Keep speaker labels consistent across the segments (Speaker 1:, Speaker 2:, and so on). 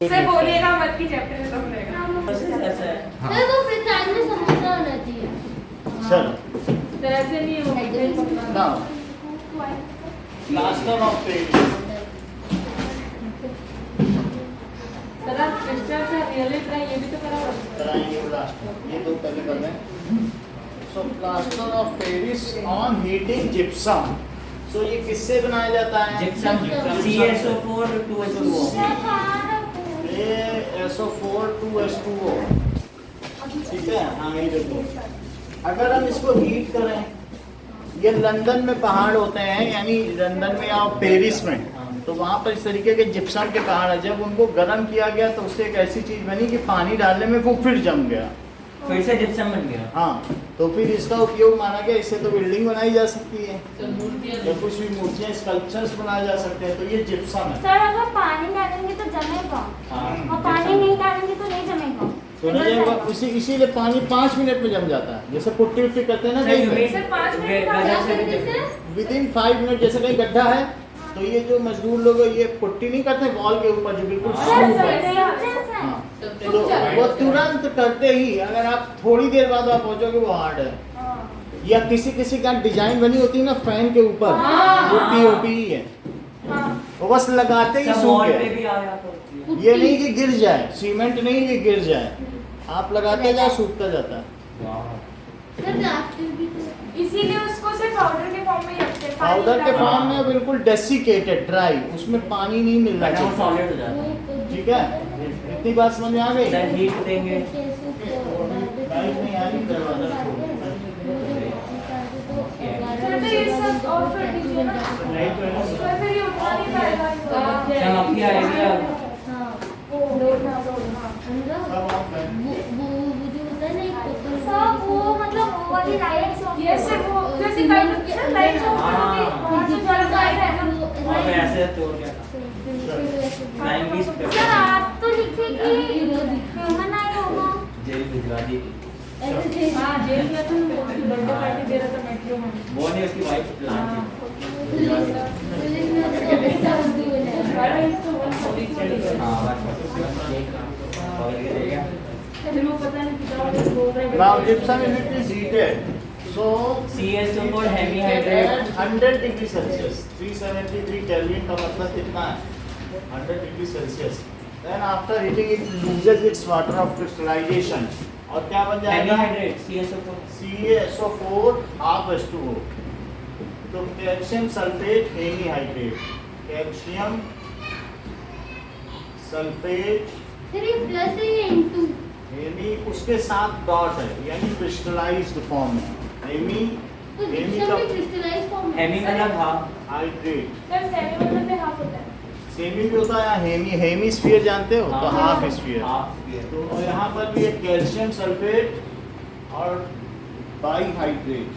Speaker 1: Sir बोलिएगा मत कि चैप्टर खत्म रहेगा।
Speaker 2: सर वो फिर साथ में समोसा होना चाहिए।
Speaker 3: चलो
Speaker 1: सर ऐसे नहीं होगा।
Speaker 3: now plaster of Paris।
Speaker 1: Sir आप क्रिस्टल से रियली ट्राई ये भी तो करा होगा।
Speaker 3: कराएंगे प्लास्टर, ये दो पहले कर लें। So plaster of Paris on heating gypsum. So ये किससे बनाया जाता है?
Speaker 4: Gypsum CaSO4 2H2O।
Speaker 3: ये SO4 2H2O। ठीक है, हाँ ये देखो। अगर हम इसको हीट करें, ये लंदन में पहाड़ होते हैं, यानी लंदन में या पेरिस में, तो वहाँ पर इस तरीके के जिप्सम के पहाड़ है। जब उनको गर्म किया गया तो उससे एक ऐसी चीज बनी कि पानी डालने में वो फिर जम गया,
Speaker 4: फिर से जिप्सम बन गया।
Speaker 3: हाँ, तो फिर इसका उपयोग माना गया। इससे तो बिल्डिंग बनाई जा सकती है, या कुछ भी मूर्तियाँ स्कल्पचर्स बनाए जा सकते हैं। तो ये जिप्सम है।
Speaker 2: सर अगर पानी डालेंगे तो जमेगा और पानी नहीं डालेंगे तो नहीं जमेगा।
Speaker 3: तो नहीं जमेगा, इसीलिए पानी 5 मिनट में जम जाता है। जैसे पुट्टी उट्टी करते हैं ना कहीं पे,
Speaker 1: सर 5 मिनट
Speaker 3: विदिन 5 मिनट। जैसे कहीं गड्ढा है तो ये जो मजदूर लोग हैं, ये पुट्टी नहीं करते वॉल के ऊपर जो बिल्कुल स्मूथ है, हाँ, तो वो तुरंत करते ही, अगर आप थोड़ी देर बाद आप पहुंचोगे वो हार्ड है। या किसी किसी का डिजाइन बनी होती है ना फैन के ऊपर, वो पीओपी ही है, वो बस लगाते ही सूख गया। ये नहीं कि गिर जाए, सीमेंट नहीं कि गिर जाए, आप लगाते जाओ सूखता जाता है।
Speaker 1: इसीलिए उसको सिर्फ पाउडर के फॉर्म में ही रखते हैं।
Speaker 3: पाउडर के फॉर्म में बिल्कुल डेसिकेटेड ड्राई, उसमें पानी नहीं मिल रहा है।
Speaker 4: सॉलिड हो जाता है।
Speaker 3: ठीक है, इतनी बात समझ में आ गई?
Speaker 4: सर हीट देंगे।
Speaker 3: लाइट नहीं आ रही, दरवाजा खोल।
Speaker 1: सर तो ये सब और कर दीजिए ना। सर फिर ये उठा नहीं पाएगा।
Speaker 4: हम आपकी आइडिया
Speaker 2: वो मतलब वो वाली लाइट्स
Speaker 1: ये सिर्फ वो जैसे कर लाइट्स ऑफ कर दी वहां से जो लाइट है ना।
Speaker 4: और मैं ऐसे तोड़ गया था। 90s पे
Speaker 2: सर आप तो लिखे कि ह्यूमन आई होगा।
Speaker 4: जेल भिजवा दी थी।
Speaker 1: हां जेल में तो बर्थडे पार्टी दे रहा था मेट्रो में।
Speaker 4: वो नहीं, उसकी वाइफ प्लान थी। हाँ
Speaker 1: फिर वो पता नहीं कितना बोल रहे हैं।
Speaker 3: Now gypsum if it is heated, so
Speaker 4: CaSO4 heavy hydrate
Speaker 3: 100 degree Celsius, 373 kelvin का मतलब कितना है? 100 degree Celsius. Then after heating it loses its water of crystallization, और क्या बन
Speaker 4: heavy
Speaker 3: जाएगा?
Speaker 4: hydrate CaSO4।
Speaker 3: CaSO4 half H2O। तो calcium sulphate hemihydrate, calcium sulphate
Speaker 2: फिर ये प्लस है ये इनटू
Speaker 3: हेमी, उसके साथ डॉट है, यानी क्रिस्टलाइज्ड फॉर्म है। हेमी
Speaker 2: तो
Speaker 3: हेमी
Speaker 2: जिप्सम
Speaker 3: का
Speaker 2: में क्रिस्टलाइज फॉर्म
Speaker 4: हेमी मतलब हाँ।
Speaker 3: हाइड्रेट।
Speaker 1: सर सेमी मतलब में हाफ होता है।
Speaker 3: सेमी भी होता है या हेमी स्फीयर जानते हो? तो हाफ स्फीयर।
Speaker 4: Half sphere.
Speaker 3: तो यहाँ पर भी एक कैल्शियम सल्फेट और bihydrate.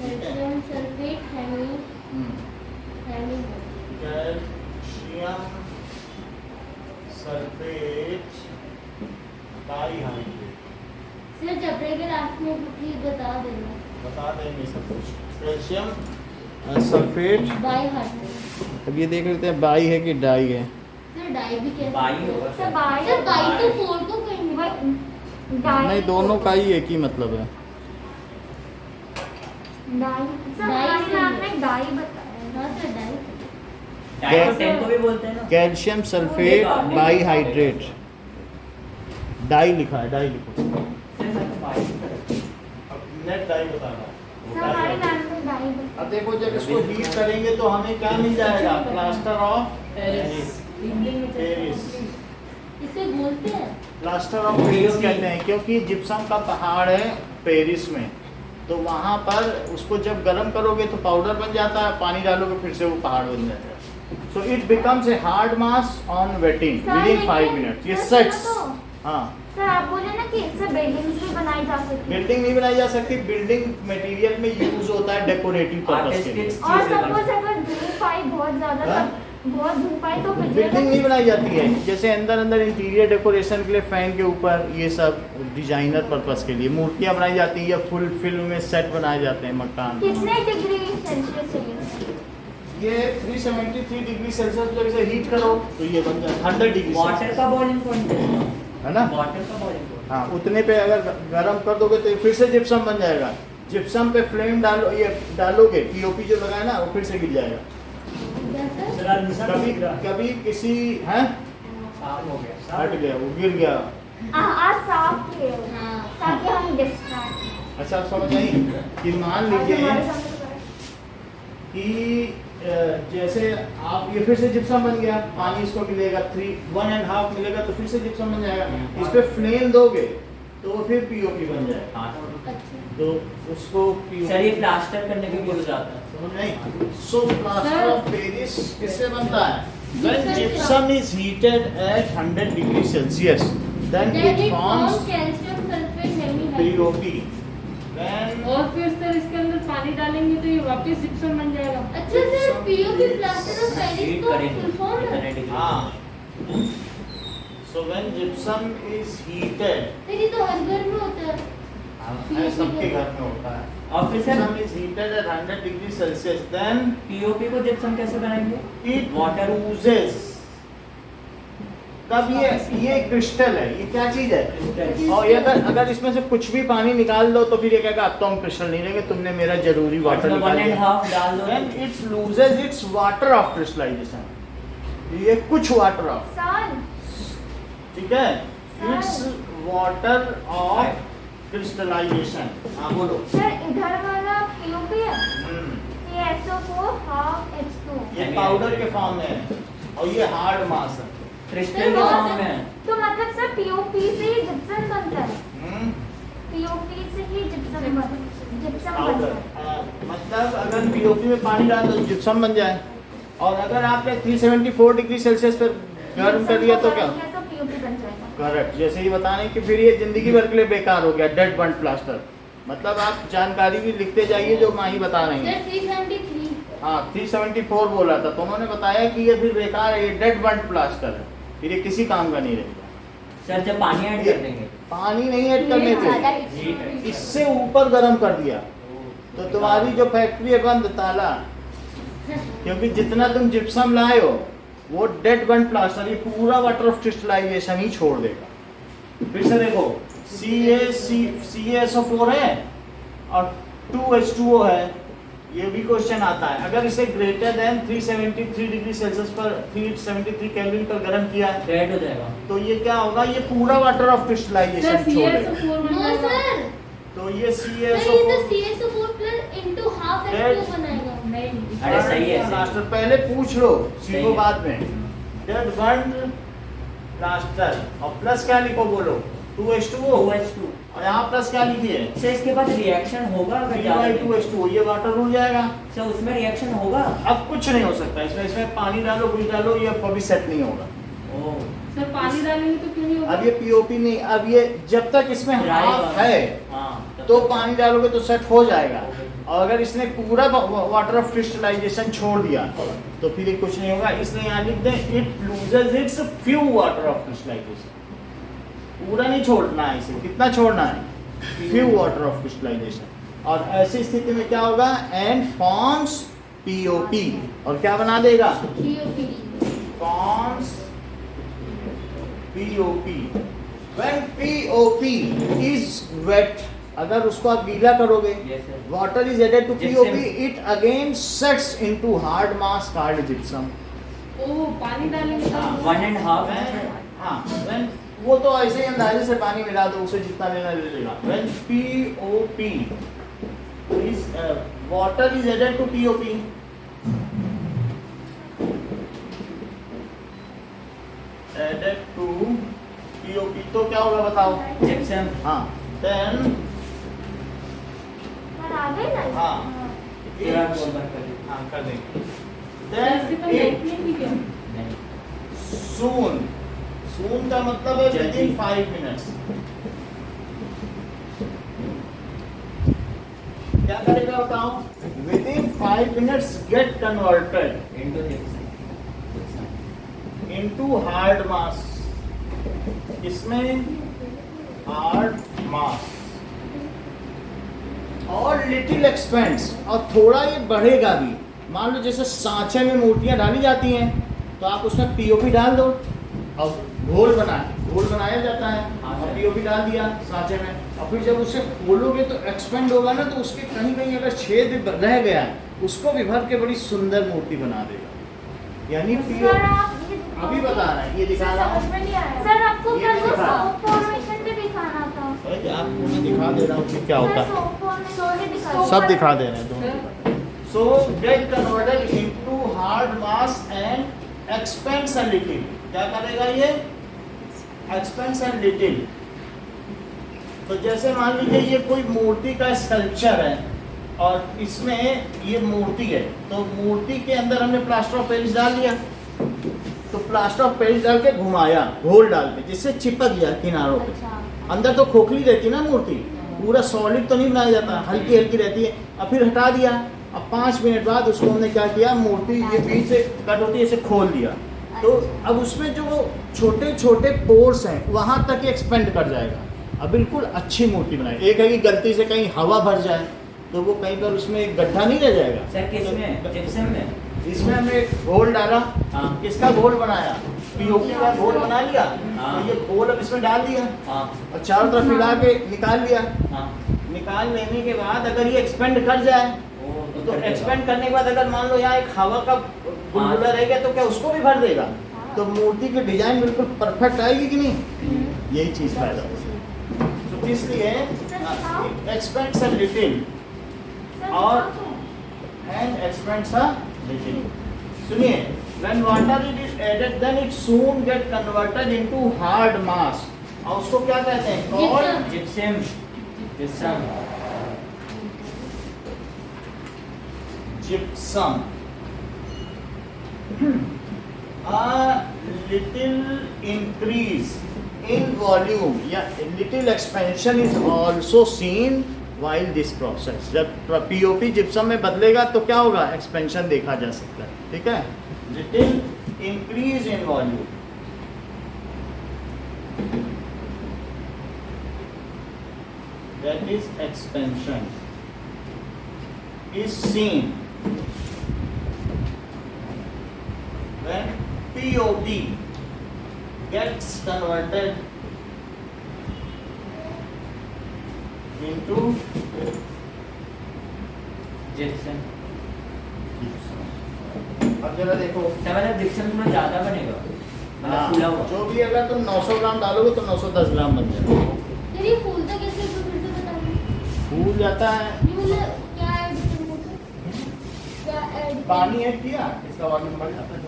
Speaker 2: Calcium sulphate hemi
Speaker 3: calcium sulphate bihydrate.
Speaker 2: Sir chapter के लास्ट में प्लीज बता देना।
Speaker 3: बता देंगे सब कुछ। Calcium sulphate,
Speaker 2: bihydrate.
Speaker 3: अब ये देख लेते हैं बाई है कि डाई है।
Speaker 2: सर डाई भी कैसे?
Speaker 4: बाई होगा
Speaker 2: सर बाई तो 4 को कहेंगे।
Speaker 3: नहीं, दोनों का ही एक ही मतलब है।
Speaker 2: डाई
Speaker 1: सर हमारे आपने डाई बताया।
Speaker 2: हाँ सर डाई।
Speaker 4: डाई को 10 को भी बोलते हैं ना।
Speaker 3: Calcium sulphate bihydrate, di लिखा है, डाई लिखो। अब नेट डाई बताना।
Speaker 2: सर हमारे नाम में डाई बताया।
Speaker 3: अब देखो, जब इसको हीट करेंगे तो हमें क्या मिल जाएगा? Plaster of Paris.
Speaker 2: इसे बोलते हैं
Speaker 3: प्लास्टर ऑफ पेरिस कहते हैं क्योंकि जिप्सम का पहाड़ है पेरिस में, तो वहाँ पर उसको जब गर्म करोगे तो पाउडर बन जाता है, पानी डालोगे फिर से वो पहाड़ बन जाता है। So it becomes a hard mass on waiting within 5 minutes. ये सेट्स। हाँ
Speaker 2: सर आप बोले ना कि इससे बिल्डिंग्स भी बनाई जा सकती है।
Speaker 3: बिल्डिंग नहीं बनाई जा सकती, बिल्डिंग मटेरियल में यूज होता है डेकोरेटिव पर्पस के लिए।
Speaker 2: और सपोज अगर धूप आई बहुत ज्यादा
Speaker 3: हाँ?
Speaker 2: बहुत धूप आई तो
Speaker 3: बिल्डिंग नहीं बनाई जाती है, जैसे अंदर इंटीरियर डेकोरेशन के लिए फैन के ऊपर, ये सब डिजाइनर पर्पस के लिए मूर्तियां बनाई जाती है, या फुल फिल्म में सेट बनाए जाते हैं मकान।
Speaker 2: कितने डिग्री सेल्सियस चाहिए?
Speaker 3: ये 373 डिग्री सेल्सियस पे इसे हीट करो तो ये बन जाए 100 डिग्री
Speaker 4: वाटर का बॉइलिंग पॉइंट
Speaker 3: है ना।
Speaker 4: वाटर का बॉइलिंग पॉइंट।
Speaker 3: हाँ, उतने पे अगर गर्म कर दोगे तो ये फिर से जिप्सम बन जाएगा। जिप्सम पे फ्लेम डालो, ये डालोगे पीओपी जो लगाया ना वो फिर से गिर जाएगा। कभी कभी किसी हैं
Speaker 4: साफ हो गया,
Speaker 3: हट गया, वो गिर गया।
Speaker 2: आज साफ किए ताकि हम डिस्ट्रैक्ट।
Speaker 3: अच्छा, समझ आई कि मान लीजिए कि जैसे आप ये फिर से जिप्सम बन गया, पानी इसको मिलेगा 1.5 मिलेगा तो फिर से जिप्सम बन जाएगा। इस पे फ्लेम दोगे तो वो फिर पीओपी बन जाएगा। तो उसको
Speaker 4: सर ये प्लास्टर करने के लिए जाता है,
Speaker 3: समझ नहीं। सो प्लास्टर ऑफ पेरिस किससे बनता है? When gypsum is heated at 100 degrees Celsius, then it forms
Speaker 1: calcium sulphate hemi
Speaker 3: POP. Then
Speaker 1: और फिर सर इसके अंदर पानी डालेंगे तो ये वापस जिप्सम बन जाएगा।
Speaker 2: अच्छा sir, POP plaster of Paris तो फुल फॉर्म है।
Speaker 3: हाँ, so when gypsum is heated,
Speaker 2: तेरी तो हर घर में होता है।
Speaker 3: सबके घर में होता है।
Speaker 4: और फिर sir
Speaker 3: Gypsum is heated at 100 degrees Celsius, then
Speaker 4: POP को जिप्सम कैसे बनाएंगे?
Speaker 3: it
Speaker 4: Water
Speaker 3: oozes. तब ये क्रिस्टल है, ये क्या चीज है? और ये अगर इसमें से कुछ भी पानी निकाल दो तो फिर ये कहेगा अब तो हम क्रिस्टल नहीं लेंगे, तुमने मेरा जरूरी वाटर निकाल दिया।
Speaker 4: 1.5 डाल दो।
Speaker 3: Then it loses its water of crystallization. ये कुछ वाटर ऑफ,
Speaker 2: साल
Speaker 3: ठीक है, इट्स वाटर ऑफ क्रिस्टलाइजेशन। हाँ बोलो।
Speaker 2: सर इधर वाला पीओपी है, ये SO4 हाफ H2।
Speaker 3: ये पाउडर के फॉर्म में है और ये हार्ड मास है।
Speaker 4: क्रिस्टल के फॉर्म में है।
Speaker 2: तो मतलब सर पीओपी से ही जिप्सम बनता है। पीओपी से ही जिप्सम बनता
Speaker 3: पाउडर
Speaker 2: है।
Speaker 3: मतलब अगर पीओपी में पानी डाल दो तो जिप्सम बन जाए, और अगर आपने 374 डिग्री सेल्सियस पर गर्म कर दिया तो क्या?
Speaker 2: तो पीओपी बन जाएगा।
Speaker 3: करेक्ट, जैसे ही बताने कि फिर ये जिंदगी भर के लिए बेकार हो गया, डेड बर्न प्लास्टर। मतलब आप जानकारी भी लिखते जाइए जो माही बता रही है।
Speaker 2: 373।
Speaker 3: हाँ 374 बोला था तो उन्होंने बताया कि ये फिर बेकार है, ये डेड बर्न प्लास्टर है, फिर ये किसी काम का नहीं रहेगा।
Speaker 4: सर जब पानी ऐड कर देंगे,
Speaker 3: पानी नहीं ऐड करने थे, इससे ऊपर गर्म कर दिया तो तुम्हारी जो फैक्ट्री है बंद, ताला। क्योंकि जितना तुम जिप्सम लाए हो वो डेड बर्न प्लास्टर, ये पूरा वाटर ऑफ क्रिस्टलाइजेशन ही छोड़ देगा। फिर से देखो, CaSO4 है और 2H2O है, ये भी क्वेश्चन आता है। अगर इसे ग्रेटर देन 373 डिग्री सेल्सियस पर 373 केल्विन पर गर्म किया
Speaker 4: रेड हो जाएगा
Speaker 3: तो ये क्या होगा? ये पूरा वाटर ऑफ क्रिस्टलाइजेशन
Speaker 1: सर
Speaker 3: छोड़ देगा।
Speaker 1: CaSO4 बन
Speaker 2: नो
Speaker 1: जाएगा।
Speaker 2: सर,
Speaker 3: तो ये
Speaker 2: सर ये तो
Speaker 3: CaSO4
Speaker 2: CaSO4 plus into half
Speaker 3: Dead.
Speaker 2: H2 बनाएगा।
Speaker 1: नहीं
Speaker 4: अरे सही है,
Speaker 3: प्लास्टर पहले पूछ लो,
Speaker 4: सही
Speaker 3: सीखो
Speaker 4: है।
Speaker 3: बाद में। डेड बर्न प्लास्टर और प्लस क्या लिखो बोलो? 2H2O
Speaker 4: 2H2।
Speaker 3: और यहाँ प्लस क्या लिखिए?
Speaker 4: सर इसके बाद रिएक्शन होगा अगर ज्यादा देंगे?
Speaker 3: 3/2H2O, ये वाटर उड़ जाएगा।
Speaker 4: सर उसमें रिएक्शन होगा?
Speaker 3: अब कुछ नहीं हो सकता इसमें पानी डालो कुछ डालो, ये कभी सेट नहीं होगा।
Speaker 4: ओह
Speaker 1: सर पानी डालेंगे तो क्यों नहीं होगा?
Speaker 3: अब ये पीओपी नहीं, अब ये जब तक इसमें
Speaker 4: Dry
Speaker 3: हाफ
Speaker 4: वाला।
Speaker 3: है
Speaker 4: हाँ तब
Speaker 3: तो
Speaker 4: तक।
Speaker 3: पानी डालोगे तो सेट हो जाएगा, और अगर इसने पूरा वाटर ऑफ क्रिस्टलाइजेशन छोड़ दिया तो फिर ये कुछ नहीं होगा। इसलिए यहाँ लिख दें it loses its few water of crystallization. पूरा नहीं छोड़ना है इसे, कितना छोड़ना है? Few water of crystallization. और ऐसी स्थिति में क्या होगा? एंड फॉर्म्स पीओपी, और क्या बना देगा?
Speaker 2: POP.
Speaker 3: Forms POP. When POP is wet, अगर उसको आप गीला करोगे,
Speaker 4: Yes, sir.
Speaker 3: water is added to
Speaker 4: Gypsum.
Speaker 3: POP, it again sets into hard mass called gypsum.
Speaker 1: ओह पानी डालेंगे तो
Speaker 4: 1.5
Speaker 3: हाँ, when वो तो ऐसे ही अंदाजे से पानी मिला दो, उसे जितना लेना ले लेगा। When POP is water is added to POP, added to POP तो क्या होगा बताओ?
Speaker 4: जिप्सम।
Speaker 3: हाँ, then
Speaker 2: सर आ गए ना?
Speaker 3: हाँ।
Speaker 4: फिर आप बोल बंद कर दीजिए।
Speaker 3: हाँ कर देंगे।
Speaker 1: ऐसे तो
Speaker 3: Then
Speaker 1: लेट
Speaker 3: it
Speaker 1: नहीं किया।
Speaker 4: नहीं
Speaker 3: soon, soon का मतलब है
Speaker 4: जल्दी।
Speaker 3: within 5 minutes। क्या करेगा बताओ? Within 5 minutes get converted
Speaker 4: into gypsum
Speaker 3: into hard mass। इसमें hard mass और little expands, और थोड़ा ये बढ़ेगा भी, मान लो जैसे सांचे में मूर्तियाँ डाली जाती हैं, तो आप उसमें पीओपी डाल दो और घोल बनाया जाता है और पीओपी डाल दिया सांचे में, और फिर जब उसे खोलोगे तो एक्सपेंड होगा ना, तो उसके कहीं कहीं अगर छेद रह गया है उसको भी भर के बड़ी सुंदर मूर्ति बना देगा। यानी
Speaker 2: सर आप
Speaker 3: अभी बता रहा है, ये दिखा रहा हूँ।
Speaker 2: सर आपको
Speaker 3: ये
Speaker 2: कल
Speaker 3: दिखा।
Speaker 2: फॉर्मेशन भी दिखाना था।
Speaker 3: आपको मैं दिखा दे रहा हूँ कि क्या होता है,
Speaker 2: है
Speaker 3: सब दिखा दे रहे हैं दोनों। So get converted into hard mass and expands a little. क्या करेगा ये? Expands a little. तो जैसे मान लीजिए ये कोई मूर्ति का स्कल्पचर है और इसमें ये मूर्ति है, तो मूर्ति के अंदर हमने प्लास्टर ऑफ पेरिस डाल दिया, तो प्लास्टर ऑफ पेरिस डाल के घुमाया घोल डाल के, जिससे चिपक गया किनारों पे। अंदर तो खोखली रहती है ना मूर्ति, पूरा सॉलिड तो नहीं बनाया जाता, हल्की हल्की रहती है। अब फिर हटा दिया, अब 5 मिनट बाद उसको हमने क्या किया, मूर्ति ये बीच से कट होती है इसे खोल दिया, तो अब उसमें जो छोटे छोटे पोर्स हैं वहाँ तक एक्सपेंड कर जाएगा, अब बिल्कुल अच्छी मूर्ति बनाई। एक है कि गलती से कहीं हवा भर जाए तो वो कहीं पर उसमें एक गड्ढा नहीं रह जाएगा।
Speaker 4: सर किसमें? जिप्सम में?
Speaker 3: इसमें हमने एक घोल डाला, किसका घोल बनाया, पीओपी का घोल बना लिया, तो ये घोल अब इसमें डाल दिया और चारों तरफ मिला के निकाल लिया। निकाल लेने के बाद अगर ये एक्सपेंड कर जाए, तो एक्सपेंड करने के बाद अगर मान लो यहाँ एक हवा का बुलबुला रह गया, तो क्या उसको भी भर देगा, तो मूर्ति की डिजाइन बिल्कुल परफेक्ट आएगी कि नहीं, यही चीज फायदा होगा। तो इसलिए एक्सपेंड्स अ लिटिल और एंड एक्सपेंड्स अ लिटिल। सुनिए, when water is added then it soon get converted into hard mass, और उसको क्या कहते हैं, called
Speaker 4: gypsum.
Speaker 3: gypsum. A little increase in volume या little expansion is also seen while this process. जब POP gypsum में बदलेगा तो क्या होगा, एक्सपेंशन देखा जा सकता है, ठीक है। Little increase in volume. That is expansion is seen when POP gets converted into
Speaker 4: gypsum.
Speaker 3: अब जरा देखो,
Speaker 4: सर मतलब जिप्सम थोड़ा ज़्यादा बनेगा, मतलब फूला हुआ।
Speaker 3: जो भी अगर तुम 900 ग्राम डालोगे तो 910 ग्राम बन जाएगा।
Speaker 2: ये फूलता कैसे है, तो फिर से बताइए।
Speaker 3: फूल जाता है,
Speaker 2: क्या ऐड करना है? क्या ऐड
Speaker 3: पानी ऐड किया, इसका वॉल्यूम बढ़ जाता है,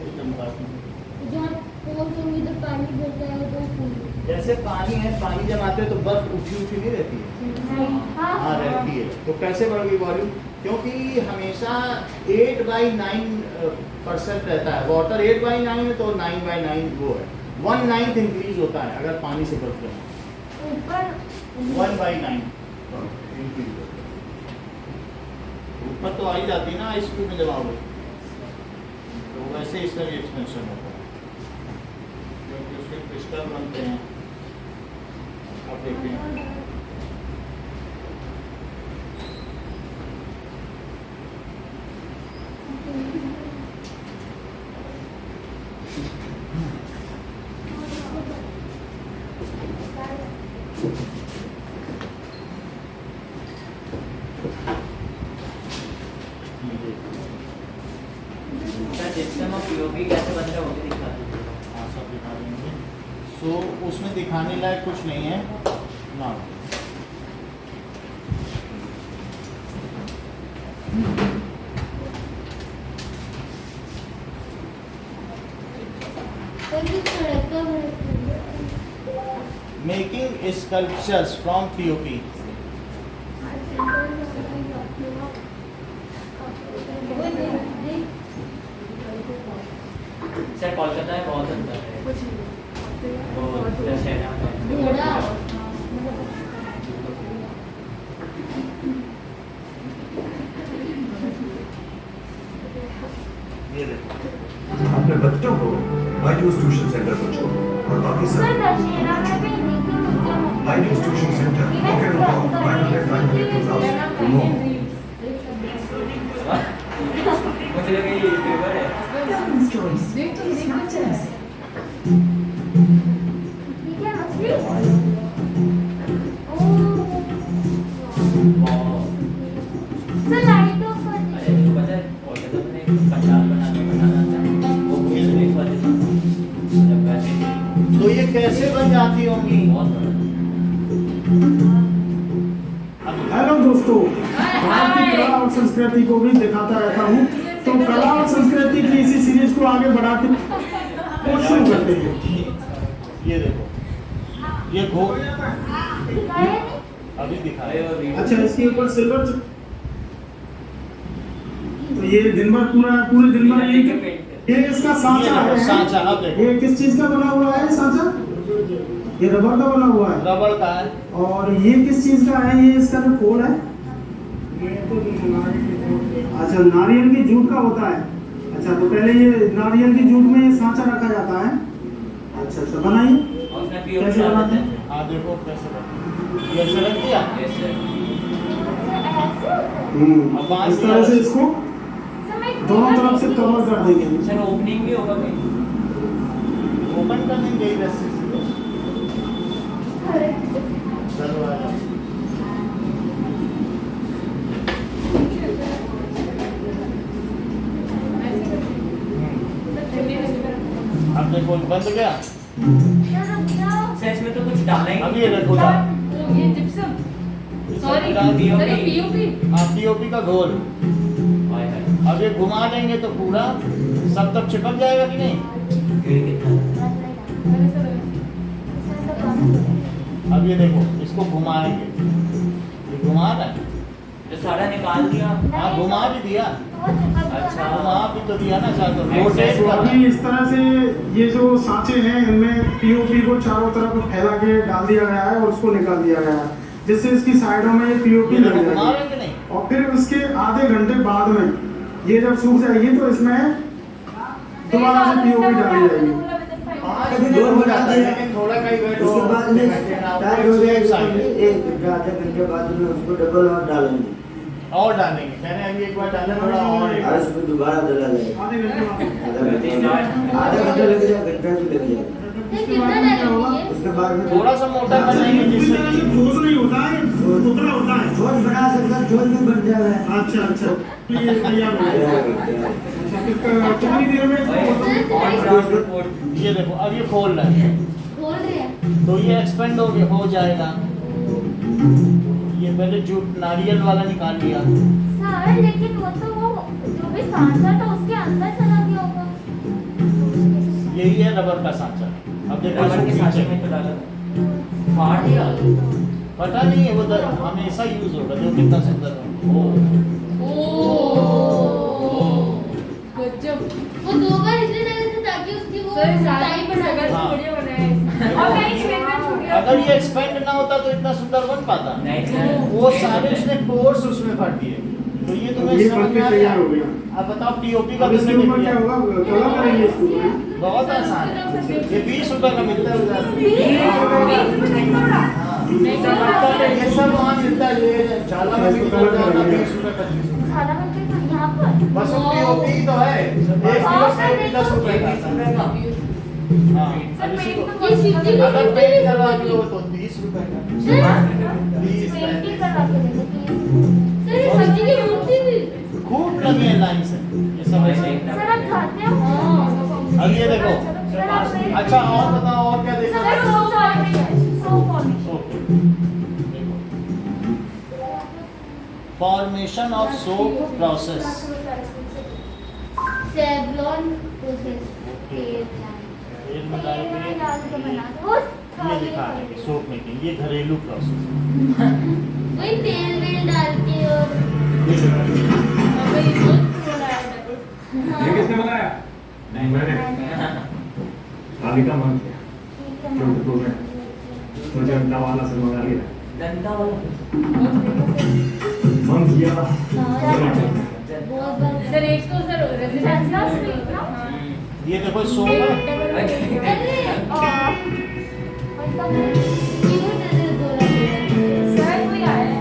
Speaker 2: जहाँ पोल करूँगी तो पानी भर जाएगा तो फूल।
Speaker 3: जैसे पानी है, पानी जब आते हैं तो बर्फ उठी नहीं रहती है, हाँ रहती है, तो कैसे बढ़ेगी वॉल्यूम, क्योंकि हमेशा 8/9% रहता है, वाटर 8/9 है तो 9/9 वो है, 1/9 इंक्रीज होता है अगर पानी से बर्फ जमा,
Speaker 2: ऊपर
Speaker 3: 1/9 इंक्रीज होता है। ऊपर तो आ ही जाती है ना आइस क्यूब में जमा हो, तो वैसे इसका भी एक्सपेंशन होता है, क्योंकि उसके क्रिस्टल बनते हैं। आप देखते हैं
Speaker 4: जिप्सम और पीओपी कैसे बन रहा है वो भी दिखा दीजिए।
Speaker 3: हाँ सब दिखा देंगे। सो उसमें दिखाने लायक कुछ नहीं है ना, making sculptures from POP.
Speaker 4: Sir Kolkata में बहुत अंतर है, वो दशहरा में।
Speaker 3: ये देखो,
Speaker 5: अपने बच्चों को बायजूस ट्यूशन सेंटर पर छोड़ो और बाकी सब
Speaker 2: सर दशहरा में भी देखिए
Speaker 5: Byju's tuition centre okay no 500 900 2000 no
Speaker 4: मुझे ऐसे लगे ये यूट्यूबर है।
Speaker 1: देख तो अच्छा है।
Speaker 2: ठीक है मछली
Speaker 4: वाह।
Speaker 2: सर लाइट ऑफ कर
Speaker 4: अरे
Speaker 2: दीजिए।
Speaker 4: तुमको पता है कोलकाता में एक पंजाब बनाना था, वो भूल नहीं पाते थे जब वैसे
Speaker 3: तो ये कैसे बन जाती होंगी?
Speaker 4: बहुत बड़ा।
Speaker 6: हेलो दोस्तों, भारतीय कला और संस्कृति को भी दिखाता रहता हूँ। तो कला और संस्कृति की इसी सीरीज को आगे बढ़ाते और शुरू करते हैं।
Speaker 3: ये देखो, ये घोल
Speaker 2: दिखाया नहीं?
Speaker 3: अभी दिखाए।
Speaker 4: अरे वो वीडियो
Speaker 6: अच्छा, इसके ऊपर सिल्वर तो ये दिन भर पूरे दिन भर ये इसका सांचा है।
Speaker 3: सांचा, अब देखो
Speaker 6: ये किस चीज का बना हुआ है सांचा? ये रबर का बना हुआ है।
Speaker 3: रबड़ का है।
Speaker 6: और ये किस चीज का है? ये इसका जो खोल है, अच्छा नारियल की जूट का होता है। अच्छा, तो पहले ये नारियल की जूट में ये सांचा रखा जाता है। अच्छा अच्छा, बनाइए।
Speaker 4: और उसमें पीओ
Speaker 6: कैसे बनाते हैं?
Speaker 3: हाँ देखो कैसे बना। ये ऐसे रख दिया।
Speaker 4: ऐसे
Speaker 2: ऐसे होता है?
Speaker 3: अब बांध
Speaker 6: इस तरह से इसको
Speaker 2: सर मैं
Speaker 6: दोनों तरफ से कवर कर देंगे।
Speaker 4: सर ओपनिंग भी होगा कहीं?
Speaker 3: ओपन कर देंगे इधर से।
Speaker 2: अरे
Speaker 3: दरवाजा। अब देखो बंद गया।
Speaker 2: सर रुक जाओ।
Speaker 4: सर इसमें तो कुछ डाला ही
Speaker 3: अब ये देखो ना।
Speaker 1: ये जिप्सम सॉरी
Speaker 3: डाल दिया।
Speaker 1: सर ये पीओपी
Speaker 3: आप पीओपी का घोल
Speaker 4: हाय हाय
Speaker 3: अब ये घुमा देंगे तो पूरा सब तक चिपक जाएगा कि नहीं?
Speaker 4: ये कितना
Speaker 3: अब ये देखो इसको घुमाएंगे। ये घुमा रहा है।
Speaker 4: तो सारा निकाल दिया।
Speaker 3: हाँ घुमा भी दिया।
Speaker 4: अच्छा।
Speaker 3: घुमा भी तो दिया ना चारों तरफ। रोटेट
Speaker 6: तो
Speaker 3: कर
Speaker 6: अभी इस तरह से ये जो सांचे हैं इनमें पीओपी को चारों तरफ फैला के डाल दिया गया है और उसको निकाल दिया गया है, जिससे इसकी साइडों में ये पीओपी लग
Speaker 3: घुमा
Speaker 6: जाएगी।
Speaker 3: रहे कि नहीं?
Speaker 6: और फिर उसके आधे घंटे बाद में ये जब सूख जाएगी तो इसमें दोबारा से पीओपी डाली जाएगी।
Speaker 3: 5 मिनट हो जाता है लेकिन थोड़ा का ही वेट हो।
Speaker 7: उसके बाद में टाइट हो जाएगा तो एक घंटे आधे घंटे बाद में उसको डबल और डालेंगे
Speaker 3: और डालेंगे। मैंने अभी एक बार डाला थोड़ा और एक
Speaker 7: और
Speaker 3: बार।
Speaker 7: उसको दोबारा डाला जाएगा।
Speaker 6: आधे घंटे बाद
Speaker 7: आधा घंटा लग जाएगा, घंटा भी लग जाएगा।
Speaker 2: कितना डालेंगे?
Speaker 7: उसके बाद में
Speaker 3: थोड़ा सा मोटा बनाएंगे जिससे कि
Speaker 6: ठोस नहीं होता है, टुकड़ा होता है।
Speaker 7: ठोस बना सकता, ठोस भी बन जाएगा।
Speaker 6: अच्छा अच्छा, ये तैयार हो गया। अच्छा, कितनी देर में इसको
Speaker 4: ऑन ग्राउंड रिपोर्ट।
Speaker 3: ये देखो अब ये खोल रहा है
Speaker 2: बोल रहे हैं
Speaker 3: तो ये एक्सपेंड हो जाएगा। ये पहले जूट नारियल वाला निकाल लिया।
Speaker 2: सर लेकिन वो तो वो जो भी सांचा था उसके अंदर चला गया होगा।
Speaker 3: यही है रबर का सांचा। अब देखो
Speaker 4: रबर के
Speaker 3: इसको
Speaker 4: सांचे
Speaker 3: पीछे।
Speaker 4: में तो डाला फाड़ दिया।
Speaker 3: पता नहीं है वो हमेशा यूज होगा। जो कितना सुंदर है।
Speaker 1: गजब
Speaker 2: वो दो बार इसलिए लगे थे ताकि उसकी वो
Speaker 1: सर सारी
Speaker 2: टाइम
Speaker 1: पर अगर
Speaker 3: हाँ।
Speaker 1: छोड़िए बनाए और नहीं छेदना छूट गया
Speaker 3: अगर ये एक्सपेंड ना होता तो इतना सुंदर बन पाता।
Speaker 4: नहीं सर
Speaker 3: वो सारे उसने कोर्स उसमें भर दिए। तो ये तुम्हें
Speaker 6: ये
Speaker 3: समझ
Speaker 6: बन के
Speaker 3: में आ
Speaker 6: तैयार हो
Speaker 3: गया।
Speaker 6: गया।
Speaker 3: अब बताओ पीओपी का
Speaker 6: अब इसके
Speaker 3: तुमने
Speaker 6: ऊपर
Speaker 3: देख
Speaker 6: क्या
Speaker 3: लिया।
Speaker 6: होगा? कलर करेंगे इसको।
Speaker 3: बहुत आसान है। ये 20 रुपए का मिलता है उधर। ये सब वहाँ मिलता है। ये झाला में भी मिलता है 20 रुपए 25 रुपए।
Speaker 2: खाना बनते तो यहाँ पर
Speaker 3: बस पीओपी तो है। 1 किलो पीओपी 10 रुपए का। हाँ अब इसी को
Speaker 2: ये सीधी
Speaker 3: अगर पेंट करवा के हो तो 20 रुपए का। 20
Speaker 2: पेंटिंग करवा के देंगे सर। ये सब्जी की मूर्ति भी
Speaker 3: खूब लगे हैं लाइन से। ये सब ऐसे ही।
Speaker 2: सर आप खाते हो?
Speaker 3: अब ये देखो।
Speaker 2: सर आप
Speaker 3: अच्छा और बताओ और क्या देखना
Speaker 2: सर
Speaker 3: है?
Speaker 2: So formation
Speaker 3: okay. देखो फॉर्मेशन ऑफ सोप प्रोसेस।
Speaker 2: सेवलॉन प्रोसेस तेल
Speaker 3: में डाल के
Speaker 2: डाल के बनाते वो
Speaker 3: ये दिखा रहे हैं सोप मेकिंग। ये घरेलू प्रोसेस।
Speaker 2: वही तेल वेल डाल के और
Speaker 6: ये किसने बनाया? मैंने। आगे का मन किया। YouTube में मुझे अंडा वाला से मंगा लिया।
Speaker 4: डंडा वाला
Speaker 6: मन किया।
Speaker 2: बहुत बार
Speaker 1: सर एक तो सर रेजिडेंस
Speaker 3: ये देखो सोप है।
Speaker 2: अरे मतलब क्यों दे दो
Speaker 1: सर कोई आया है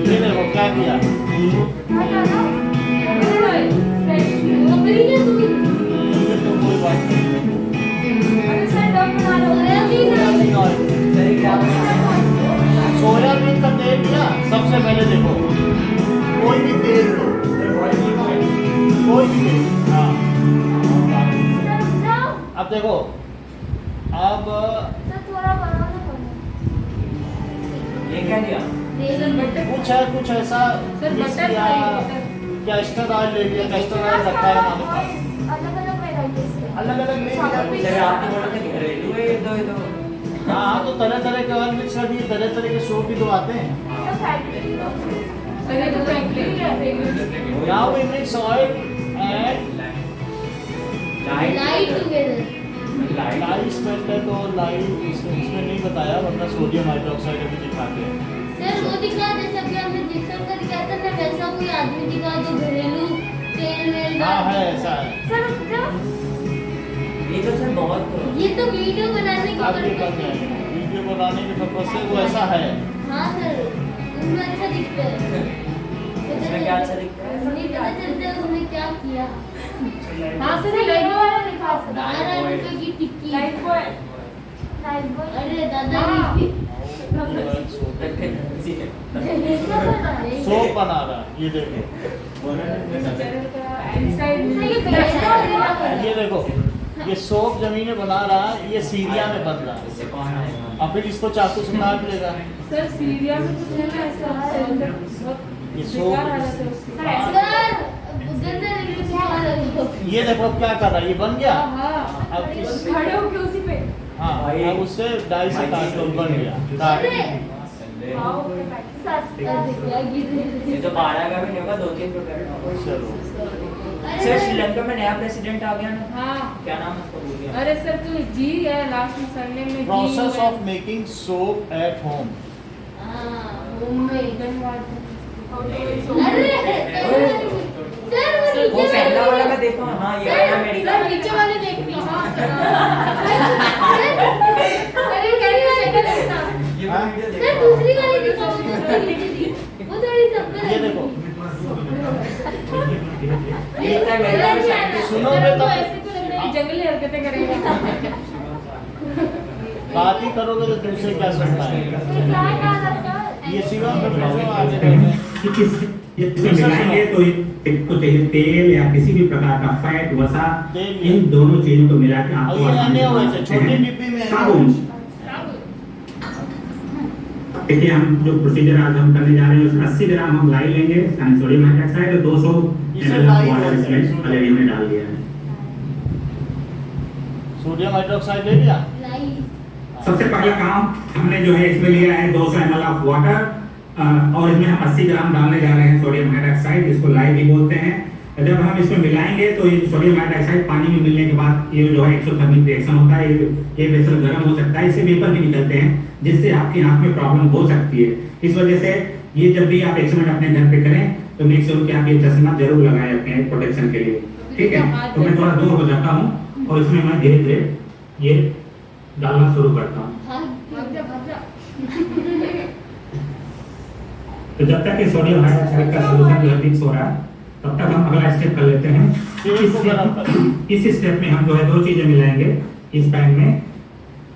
Speaker 3: ये देखो देखो अब
Speaker 2: सर थोड़ा बढ़ा दो
Speaker 4: ये क्या दिया?
Speaker 3: कुछ ऐसा
Speaker 1: सर
Speaker 3: मिक्स
Speaker 1: बटर
Speaker 3: किया,
Speaker 1: फ्राई
Speaker 3: कैस्टर ऑयल ले लिया, कैस्टर ऑयल रखा है हमारे पास,
Speaker 2: अलग अलग वेराइटीज के
Speaker 3: अलग अलग ले लिया।
Speaker 4: सर आप तो बोल रहे थे घरेलू है ये दो
Speaker 3: हाँ तो तरह तरह के ऑयल मिक्स कर दिए, तरह तरह के सोप भी तो आते हैं।
Speaker 1: अरे तो फैक्ट्री है
Speaker 3: Now we mix oil and
Speaker 2: light together
Speaker 3: light spectra तो लाइट इसमें नहीं बताया, वरना सोडियम हाइड्रोक्साइड अभी दिखाते हैं।
Speaker 2: सर वो दिखा जैसा कि हमने जिक्सर का दिखाया था ना, वैसा कोई आदमी दिखा जो घरेलू तेल वेल
Speaker 3: हाँ है ऐसा है।
Speaker 2: सर रुक जाओ,
Speaker 4: ये तो सर बहुत
Speaker 2: ये तो वीडियो बनाने की
Speaker 3: अब ये
Speaker 2: पर्पस
Speaker 3: बन
Speaker 2: से
Speaker 3: जाएगा, वीडियो बनाने के पर्पज से वो ऐसा है।
Speaker 2: हाँ सर उसमें अच्छा दिखता है।
Speaker 4: उसमें क्या अच्छा दिखता है?
Speaker 2: नहीं पता चलता है उसने क्या किया।
Speaker 1: हाँ सर ये लाइट वाला दिखा सर
Speaker 2: 12 रुपए की टिक्की
Speaker 1: लाइट बॉय
Speaker 2: अरे दादा
Speaker 1: हाँ।
Speaker 2: ये
Speaker 3: सोप बना रहा है, ये देखो, ये देखो, ये सोप जमीन में बना रहा है, ये सीरिया में बन रहा है।
Speaker 4: इससे कौन आएगा?
Speaker 3: अब फिर इसको चाकू से काट लेगा।
Speaker 1: सर सीरिया में कुछ है ना ऐसा
Speaker 3: ये सोप, ये देखो अब क्या कर रहा है, ये बन गया। अब इस
Speaker 1: खड़े हो के उसी पे
Speaker 3: हाँ अब उससे डाई से काट लो, बन गया। काट
Speaker 4: ये तो 12 का भी नहीं होगा, 2-3 रुपए का होगा।
Speaker 3: चलो
Speaker 4: सर श्रीलंका में नया प्रेसिडेंट आ गया ना,
Speaker 1: हाँ
Speaker 4: क्या नाम है उसका भूल गया।
Speaker 1: अरे सर तू जी है लास्ट में सरनेम में
Speaker 3: process of making soap at home.
Speaker 4: वो पहला वाला का देखो, हाँ ये वाला अमेरिका
Speaker 1: सर नीचे वाले देखनी हाँ अरे
Speaker 4: ये
Speaker 3: हाँ?
Speaker 4: वीडियो
Speaker 2: सर
Speaker 4: देखो।
Speaker 2: दूसरी वाली दिखाओ, वो थोड़ी सब
Speaker 3: ये देखो,
Speaker 4: ये इतना अमेरिका में साइंटिस्ट
Speaker 3: सुनोगे तो
Speaker 1: ऐसे तो लग रहा है जंगली हरकतें करेगा
Speaker 3: बात ही करोगे तो तुमसे क्या सुनना है। ये शिवम में पूछो, आगे बढ़ते हैं।
Speaker 8: कि इसमें मिलाएंगे तो कुछ तेल या किसी भी प्रकार का फैट वसा इन दोनों चीजों को मिला के
Speaker 3: और
Speaker 8: आपको
Speaker 3: ये
Speaker 8: आसानी
Speaker 3: अन्य
Speaker 8: से
Speaker 3: हुए
Speaker 8: बना
Speaker 3: थे,
Speaker 8: सकते
Speaker 3: छोटी
Speaker 8: हैं।
Speaker 3: डिब्बी में
Speaker 8: साबुन, देखिए हम जो प्रोसीजर आज हम करने जा रहे हैं उसमें 80 ग्राम हम लाई लेंगे सोडियम हाइड्रोक्साइड और 200 ml वाटर इसमें ऑलरेडी हमने डाल दिया है।
Speaker 3: सोडियम हाइड्रोक्साइड ले लिया।
Speaker 8: सबसे पहला काम हमने जो है इसमें लिया है 200 ml ऑफ वाटर और इसमें हम 80 ग्राम डालने जा रहे हैं सोडियम हाइड्रोक्साइड, इसको लाई भी बोलते हैं। जब हम इसमें मिलाएंगे तो ये सोडियम हाइड्रोक्साइड पानी में मिलने के बाद ये जो है एक्सोथर्मिक रिएक्शन होता है, ये वेसल गर्म हो सकता है, इससे वेपर भी निकलते हैं जिससे आपकी आंख में प्रॉब्लम हो सकती है। इस वजह से ये जब भी आप एक्सपेरिमेंट अपने घर पे करें तो मेक श्योर कि आप ये चश्मा जरूर लगाएं अपने प्रोटेक्शन के लिए, ठीक है। तो मैं थोड़ा दूर हो जाता हूँ और इसमें मैं धीरे धीरे ये डालना शुरू करता हूँ। तो जब तक ये सोडियम हाइड्रोक्साइड का सॉल्यूशन जो है मिक्स हो रहा है तब तक हम अगला स्टेप कर लेते हैं। इस स्टेप में हम जो है दो चीजें मिलाएंगे इस पैन में,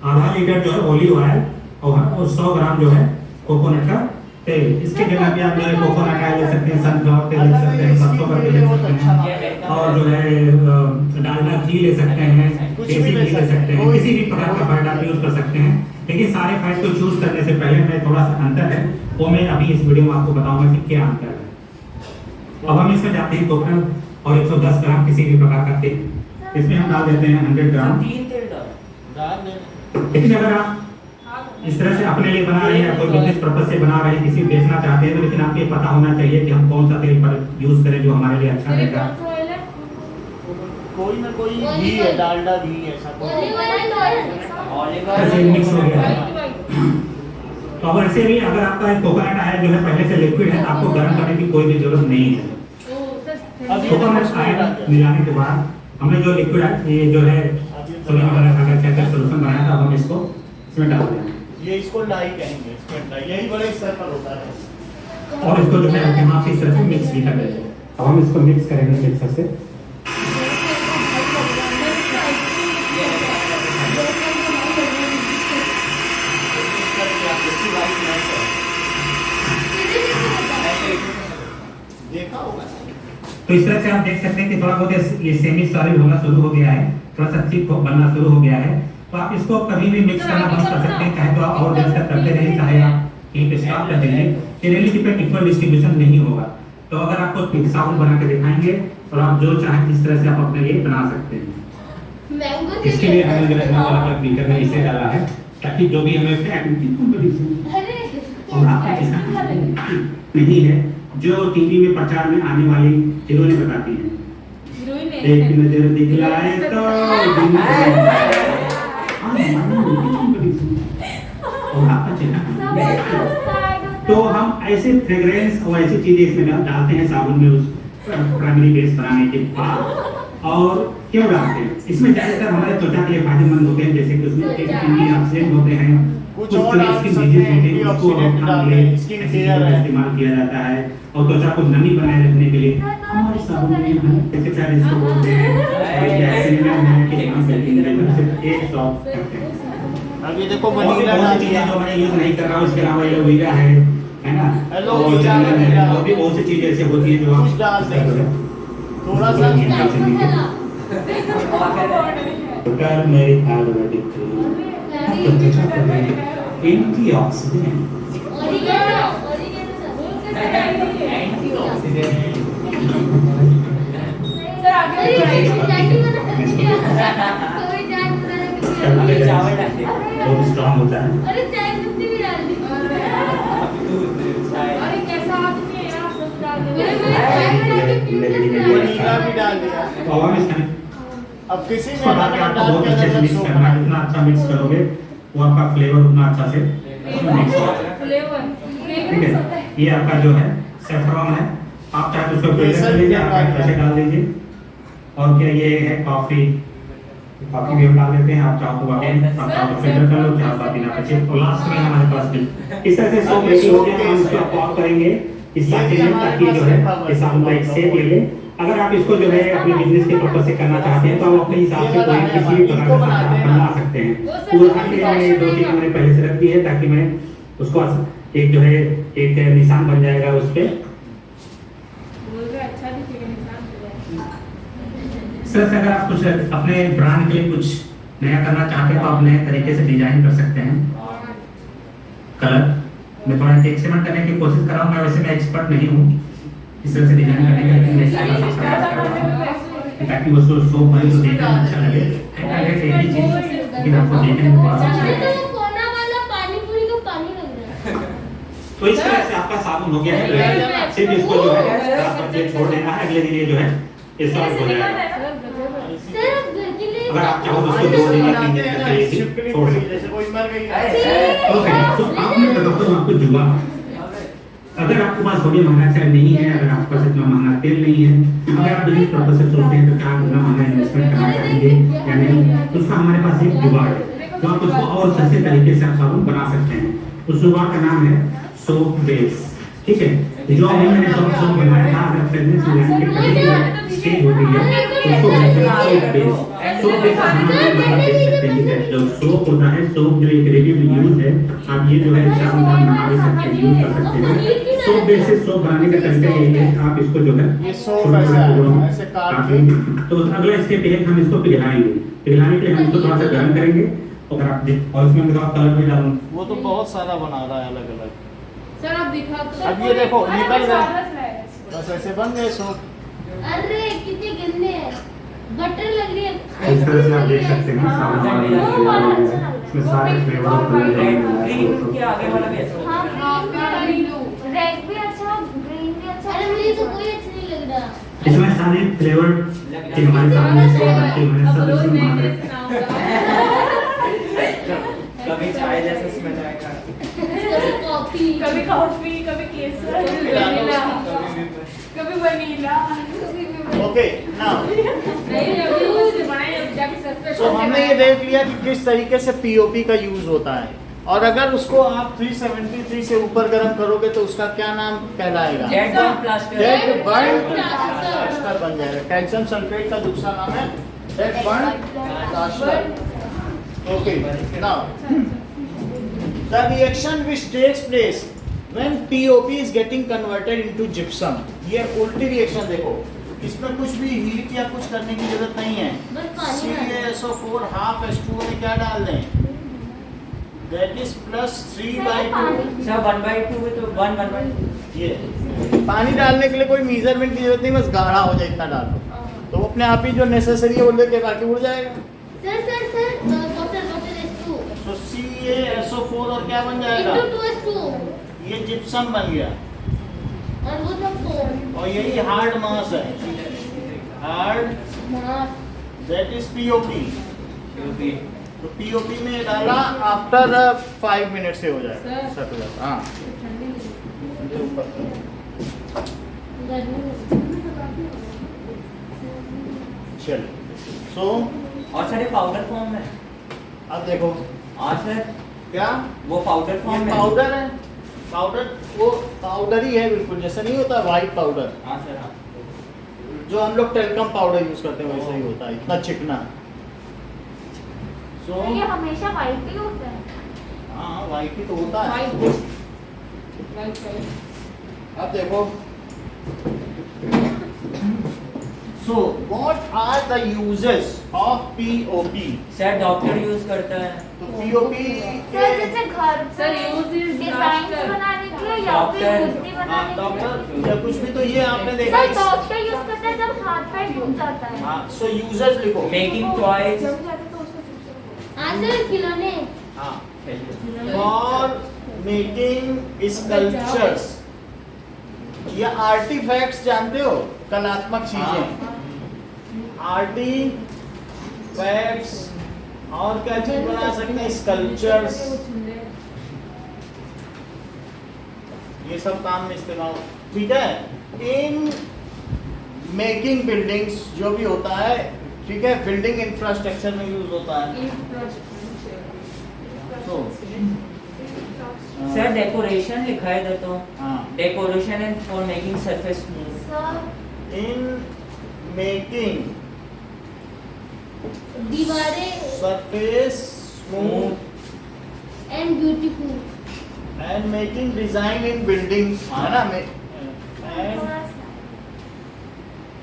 Speaker 8: आधा लीटर जो है ऑलिव ऑयल और 100 ग्राम जो है कोकोनट का तेल। इसके जगह पे आप जो है कोकोनट ऑयल ले सकते हैं, सनफ्लावर तेल ले सकते हैं, सरसों का तेल ले सकते हैं और जो है डालडा घी ले सकते हैं, देसी घी ले सकते हैं, किसी भी प्रकार का फैट आप यूज कर सकते हैं। लेकिन सारे फैट को चूज करने से पहले मैं थोड़ा सा अंतर है वो मैं अभी इस वीडियो में आपको बताऊंगा कि क्या अंतर है। अब हम इसमें जाते हैं कोकोनट और 110 ग्राम किसी भी प्रकार का तेल, इसमें हम डाल देते हैं 100 ग्राम।
Speaker 4: 3 तेल डाल।
Speaker 8: लेकिन अगर आप इस तरह से अपने लिए बना रहे हैं या कोई बिजनेस पर्पस से बना रहे हैं, किसी बेचना चाहते हैं तो लेकिन आपको ये पता होना चाहिए कि हम कौन सा तेल पर यूज करें जो हमारे लिए अच्छा रहेगा।
Speaker 3: कोई ना कोई घी है, डालडा घी ऐसा कोई।
Speaker 8: ऐसे मिक्स हो गया है। तो अगर ऐसे भी अगर आपका कोकोनट ऑयल जो है पहले से लिक्विड है तो आपको गर्म करने की कोई भी जरूरत नहीं है। कोकोनट ऑयल मिलाने के बाद हमने जो लिक्विड ये जो है सोडियम हाइड्रोक्साइड का सॉल्यूशन बनाया था, अब हम इसको इसमें डाल देंगे।
Speaker 3: ये इसको डाई कहेंगे, इसमें डाई यही बड़े स्तर पर होता है।
Speaker 8: और इसको जो है हम इस तरह से मिक्स भी कर देंगे। अब हम इसको मिक्स करेंगे मिक्सर से।
Speaker 3: देखा होगा।
Speaker 8: तो तो इस तरह से आप देख सकते हैं कि थोड़ा बहुत ये सेमी सॉलिड होना शुरू हो गया है, थोड़ा सा थिक बनना शुरू हो गया है। तो आप इसको कभी भी मिक्स करना बंद कर सकते हैं, चाहे तो आप और देर तक करते रहिए, चाहे आप यहीं पे स्टॉप कर देंगे। रियलिटी पे इक्वल डिस्ट्रीब्यूशन नहीं होगा। तो अगर आपको साबुन बना के दिखाएंगे और आप जो चाहें इस तरह से आप अपने लिए बना सकते हैं। इसके लिए हमने अलग बीकर में इसे डाला है ताकि जो भी हमें नहीं है जो टीवी में प्रचार में आने वाली हीरोइनें बताती हैं, एक नजर दिखलाए तो और आपका चेहरा। तो हम ऐसे फ्रेग्रेंस और ऐसी चीजें इसमें डालते हैं साबुन में उस प्राइमरी बेस बनाने के बाद। और क्यों डालते हैं इसमें? ज्यादातर हमारे त्वचा के लिए फायदेमंद होते हैं, जैसे कि उसमें एंटीऑक्सीडेंट होते हैं, कुछ और स्किन डिजीज होते हैं, उसको रोकने के लिए स्किन केयर इस्तेमाल किया जाता है। और त्वचा को नमी बनाए रखने के लिए हमारे साबुन में हम कैसे सारे इसको बोलते हैं कि हम सिर्फ एक सॉफ्ट करते हैं।
Speaker 3: अब ये देखो वनीला डाल दिया
Speaker 8: जो मैं यूज नहीं कर रहा हूँ, इसके अलावा एलोवेरा है ना, और भी बहुत सी चीजें ऐसे होती है जो
Speaker 3: कुछ डाल देंगे थोड़ा सा
Speaker 8: कर मेरी आयुर्वेदिक एंटीऑक्सीडेंट बहुत स्ट्रॉन्ग होता है।
Speaker 1: अरे चाय पत्ती भी डाल दी। अरे कैसा आदमी है यार, सब डाल दे।
Speaker 3: वनीला भी डाल दिया।
Speaker 8: और इसमें
Speaker 3: अब किसी
Speaker 8: इसको
Speaker 3: में
Speaker 8: डाल के आपको
Speaker 3: डाल
Speaker 8: बहुत
Speaker 3: के
Speaker 8: अच्छे से
Speaker 3: अलग
Speaker 8: मिक्स
Speaker 3: सोप
Speaker 8: करना है। जितना अच्छा मिक्स करोगे वो आपका फ्लेवर उतना अच्छा से मिक्स होगा। ठीक है, ये आपका जो है सैफरॉन है, आप चाहे तो उसको फिल्टर कर लीजिए, आप ऐसे डाल दीजिए। और क्या ये है कॉफी भी हम डाल देते हैं, आप चाहो तो फिल्टर कर लो, चाहो तो बिना अच्छे। और लास्ट में हमारे पास भी इस तरह से सोप रेडी हो गया। हम इसको ऑफ करेंगे इस साइड में ताकि जो है ये साबुन का एक शेप ले ले। अगर आप इसको जो है अपने बिजनेस के पर्पस से करना चाहते हैं तो आप अपने हिसाब से कोई किसी भी प्रकार का सामान बना सकते हैं। तो मैंने दो चीजें मैंने पहले से रख दी है ताकि मैं उसको एक जो है एक निशान बन जाएगा उस पे। सर से अगर आप कुछ अपने ब्रांड के लिए कुछ नया करना चाहते हैं तो आप नए तरीके से डिजाइन कर सकते हैं। कलर मैं थोड़ा एक्सपेरिमेंट करने की कोशिश कर रहा हूँ, मैं वैसे मैं एक्सपर्ट नहीं हूँ इस तरह से डिजाइन करने के, लेकिन ताकि वो शो बने तो देखने में अच्छा लगे। एक ही चीज लेकिन आपको देखने में बहुत अच्छा लगे। तो इस तरह से आपका साबुन हो गया है। सिर्फ इसको जो है छोड़ देना है, अगले दिन ये जो है ये सॉल्व हो जाएगा। अगर आप चाहो तो उसको 2 दिन या 3 दिन तक के लिए छोड़ सकते हैं।
Speaker 3: जैसे कोई मर गई
Speaker 8: ओके, तो आपने बताता हूँ आपको जुआ। अगर आपके पास सोडियम हाइड्रोक्साइड नहीं है, अगर आपके पास इतना महंगा तेल नहीं है, अगर आप बिजनेस पर्पस से सोचते हैं तो क्या आप इतना महंगा इन्वेस्टमेंट करना चाहेंगे या नहीं, तो उसका हमारे पास एक जुगाड़ है तो आप उसको और सस्ते तरीके से आप साबुन बना सकते हैं। उस जुगाड़ का नाम है सोप बेस। ठीक है, जो अभी मैंने सोप बनाया था, अगर फ्रेग्रेंस मिलाने के कभी स्टेज होती है तो उसको बोलते हैं सोप बेस। सोप बेस आप हमारे बाहर देख सकते हैं। जो सोप होता है, सोप जो एक रेडी यूज है, आप ये जो है साबुन बना भी सकते हैं, यूज कर सकते हैं। सोप बेस से सोप बनाने का तरीका यही है, आप इसको जो है
Speaker 3: ये सोप ऐसे काट के
Speaker 8: तो अगला स्टेप है हम इसको पिघलाएंगे। पिघलाने के लिए हम इसको थोड़ा सा गर्म करेंगे और इसमें कलर भी डालूंगा।
Speaker 3: वो तो बहुत सारा बना रहा है अलग अलग।
Speaker 1: सर आप दिखा तो
Speaker 3: अब ये देखो निकल गए, बस ऐसे बन गए सोप।
Speaker 2: अरे कितने गंदे हैं, बटर लग रही है।
Speaker 8: इस तरह से आप देख सकते हैं साबुन इसमें सारे फ्लेवर
Speaker 4: ग्रीन के आगे वाला भी ऐसा
Speaker 2: रेड भी अच्छा, ग्रीन भी अच्छा। अरे मुझे तो कोई अच्छा नहीं लग रहा।
Speaker 8: इसमें सारे फ्लेवर के हमारे सामने सब इसमें बना रहे।
Speaker 4: कभी चाय जैसा स्मेल आएगा,
Speaker 1: कभी कॉफी, कभी केसर, कभी वनीला।
Speaker 3: ओके नाउ तो हमने ये देख लिया कि किस तरीके से पीओपी का यूज होता है, और अगर उसको आप 373 से ऊपर गर्म करोगे तो उसका क्या नाम कहलाएगा?
Speaker 4: डेड बर्न
Speaker 3: प्लास्टर बन जाएगा। कैल्शियम सल्फेट का दूसरा नाम है dead burn plaster. Okay now the reaction which takes place when POP is getting converted into gypsum. ये उल्टी रिएक्शन देखो, इसमें कुछ भी हीट या कुछ करने की जरूरत नहीं है।
Speaker 2: बस पानी डालना।
Speaker 3: CaSO4 हाफ H2O में क्या डाल दें? That is +3/2।
Speaker 4: सर 1/2 में तो 1/1
Speaker 3: ये पानी डालने के लिए कोई मेजरमेंट की जरूरत नहीं, बस गाढ़ा हो जाए इतना डाल दो, तो वो अपने आप ही जो नेसेसरी है वो लेके बाकी उड़ जाएगा।
Speaker 2: सर वाटर H2
Speaker 3: तो CaSO4 और क्या बन जाएगा?
Speaker 2: into 2H2
Speaker 3: ये जिप्सम बन गया
Speaker 2: और वो सब फोम
Speaker 3: और यही हार्ड मास है, hard
Speaker 2: mass.
Speaker 3: That is POP।
Speaker 4: क्योंकि
Speaker 3: तो POP में डाला आफ्टर 5 मिनट से हो जाएगा, सेट हो जाएगा। हाँ इनके ऊपर चल सो
Speaker 4: और सर ये पाउडर फॉर्म में।
Speaker 3: अब देखो
Speaker 4: और सर
Speaker 3: क्या
Speaker 4: वो पाउडर
Speaker 3: ये
Speaker 4: फॉर्म में।
Speaker 3: पाउडर है, पाउडर वो पाउडर ही है बिल्कुल, जैसा नहीं होता व्हाइट पाउडर
Speaker 4: हाँ सर हाँ।
Speaker 3: जो हम लोग टेलकम पाउडर यूज करते हैं वैसा ही होता है, इतना चिकना। सो
Speaker 2: ये हमेशा वाइट ही होता है।
Speaker 3: हाँ व्हाइट ही तो होता है। अब देखो so what are the uses of POP?
Speaker 4: Sir doctor use करता है।
Speaker 3: तो POP
Speaker 2: सर जैसे घर
Speaker 1: sir, use is
Speaker 2: design
Speaker 1: doctor.
Speaker 2: बनाने के लिए या फिर
Speaker 4: Doctor.
Speaker 2: मूर्ति बनाने के लिए।
Speaker 3: डॉक्टर या कुछ भी, तो ये आपने देखा
Speaker 2: सर डॉक्टर यूज करता है जब हाथ पैर टूट जाता है।
Speaker 3: हाँ सो यूजेस लिखो।
Speaker 4: Making toys.
Speaker 2: सर खिलौने।
Speaker 3: हाँ फॉर मेकिंग स्कल्पचर्स या आर्टिफैक्ट्स, जानते हो कलात्मक चीजें, आर्टिफैक्ट्स और क्या चीज बना सकते हैं? स्कल्पचर्स, ये सब काम में इस्तेमाल, ठीक है। इन मेकिंग बिल्डिंग्स जो भी होता है, ठीक है, बिल्डिंग इंफ्रास्ट्रक्चर में यूज होता है। तो
Speaker 4: सर डेकोरेशन लिखा है इधर तो।
Speaker 3: हाँ
Speaker 4: decoration and for making surface smooth.
Speaker 2: Sir
Speaker 3: in making
Speaker 2: दीवारें
Speaker 3: surface smooth
Speaker 2: and beautiful.
Speaker 3: And making design in buildings, है ना, एंड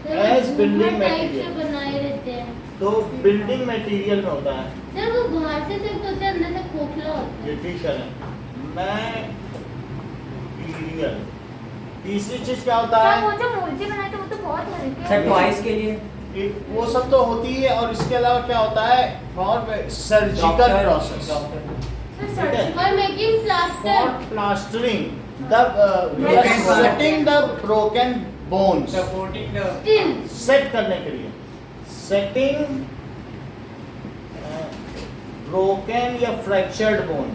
Speaker 3: As building
Speaker 2: टाइप से
Speaker 3: material.
Speaker 2: बनाए रहते हैं।
Speaker 3: तो बिल्डिंग मटेरियल में होता है।
Speaker 2: सर वो बाहर से सिर्फ होता है, अंदर से खोखला होता है।
Speaker 3: ये ठीक है। मटेरियल, तीसरी चीज क्या होता
Speaker 2: सर
Speaker 3: है?
Speaker 2: वो जो मूर्ति बनाए थे वो तो बहुत हल्के
Speaker 4: सर
Speaker 2: होते हैं।
Speaker 4: टॉयज के लिए।
Speaker 3: वो सब तो होती है, और इसके अलावा क्या होता है? For surgical process,
Speaker 2: sir for making plaster.
Speaker 3: For plastering the setting the broken bones,
Speaker 4: supporting the
Speaker 2: still
Speaker 3: set करने के लिए, सेटिंग ब्रोकन या फ्रैक्चर्ड बोन।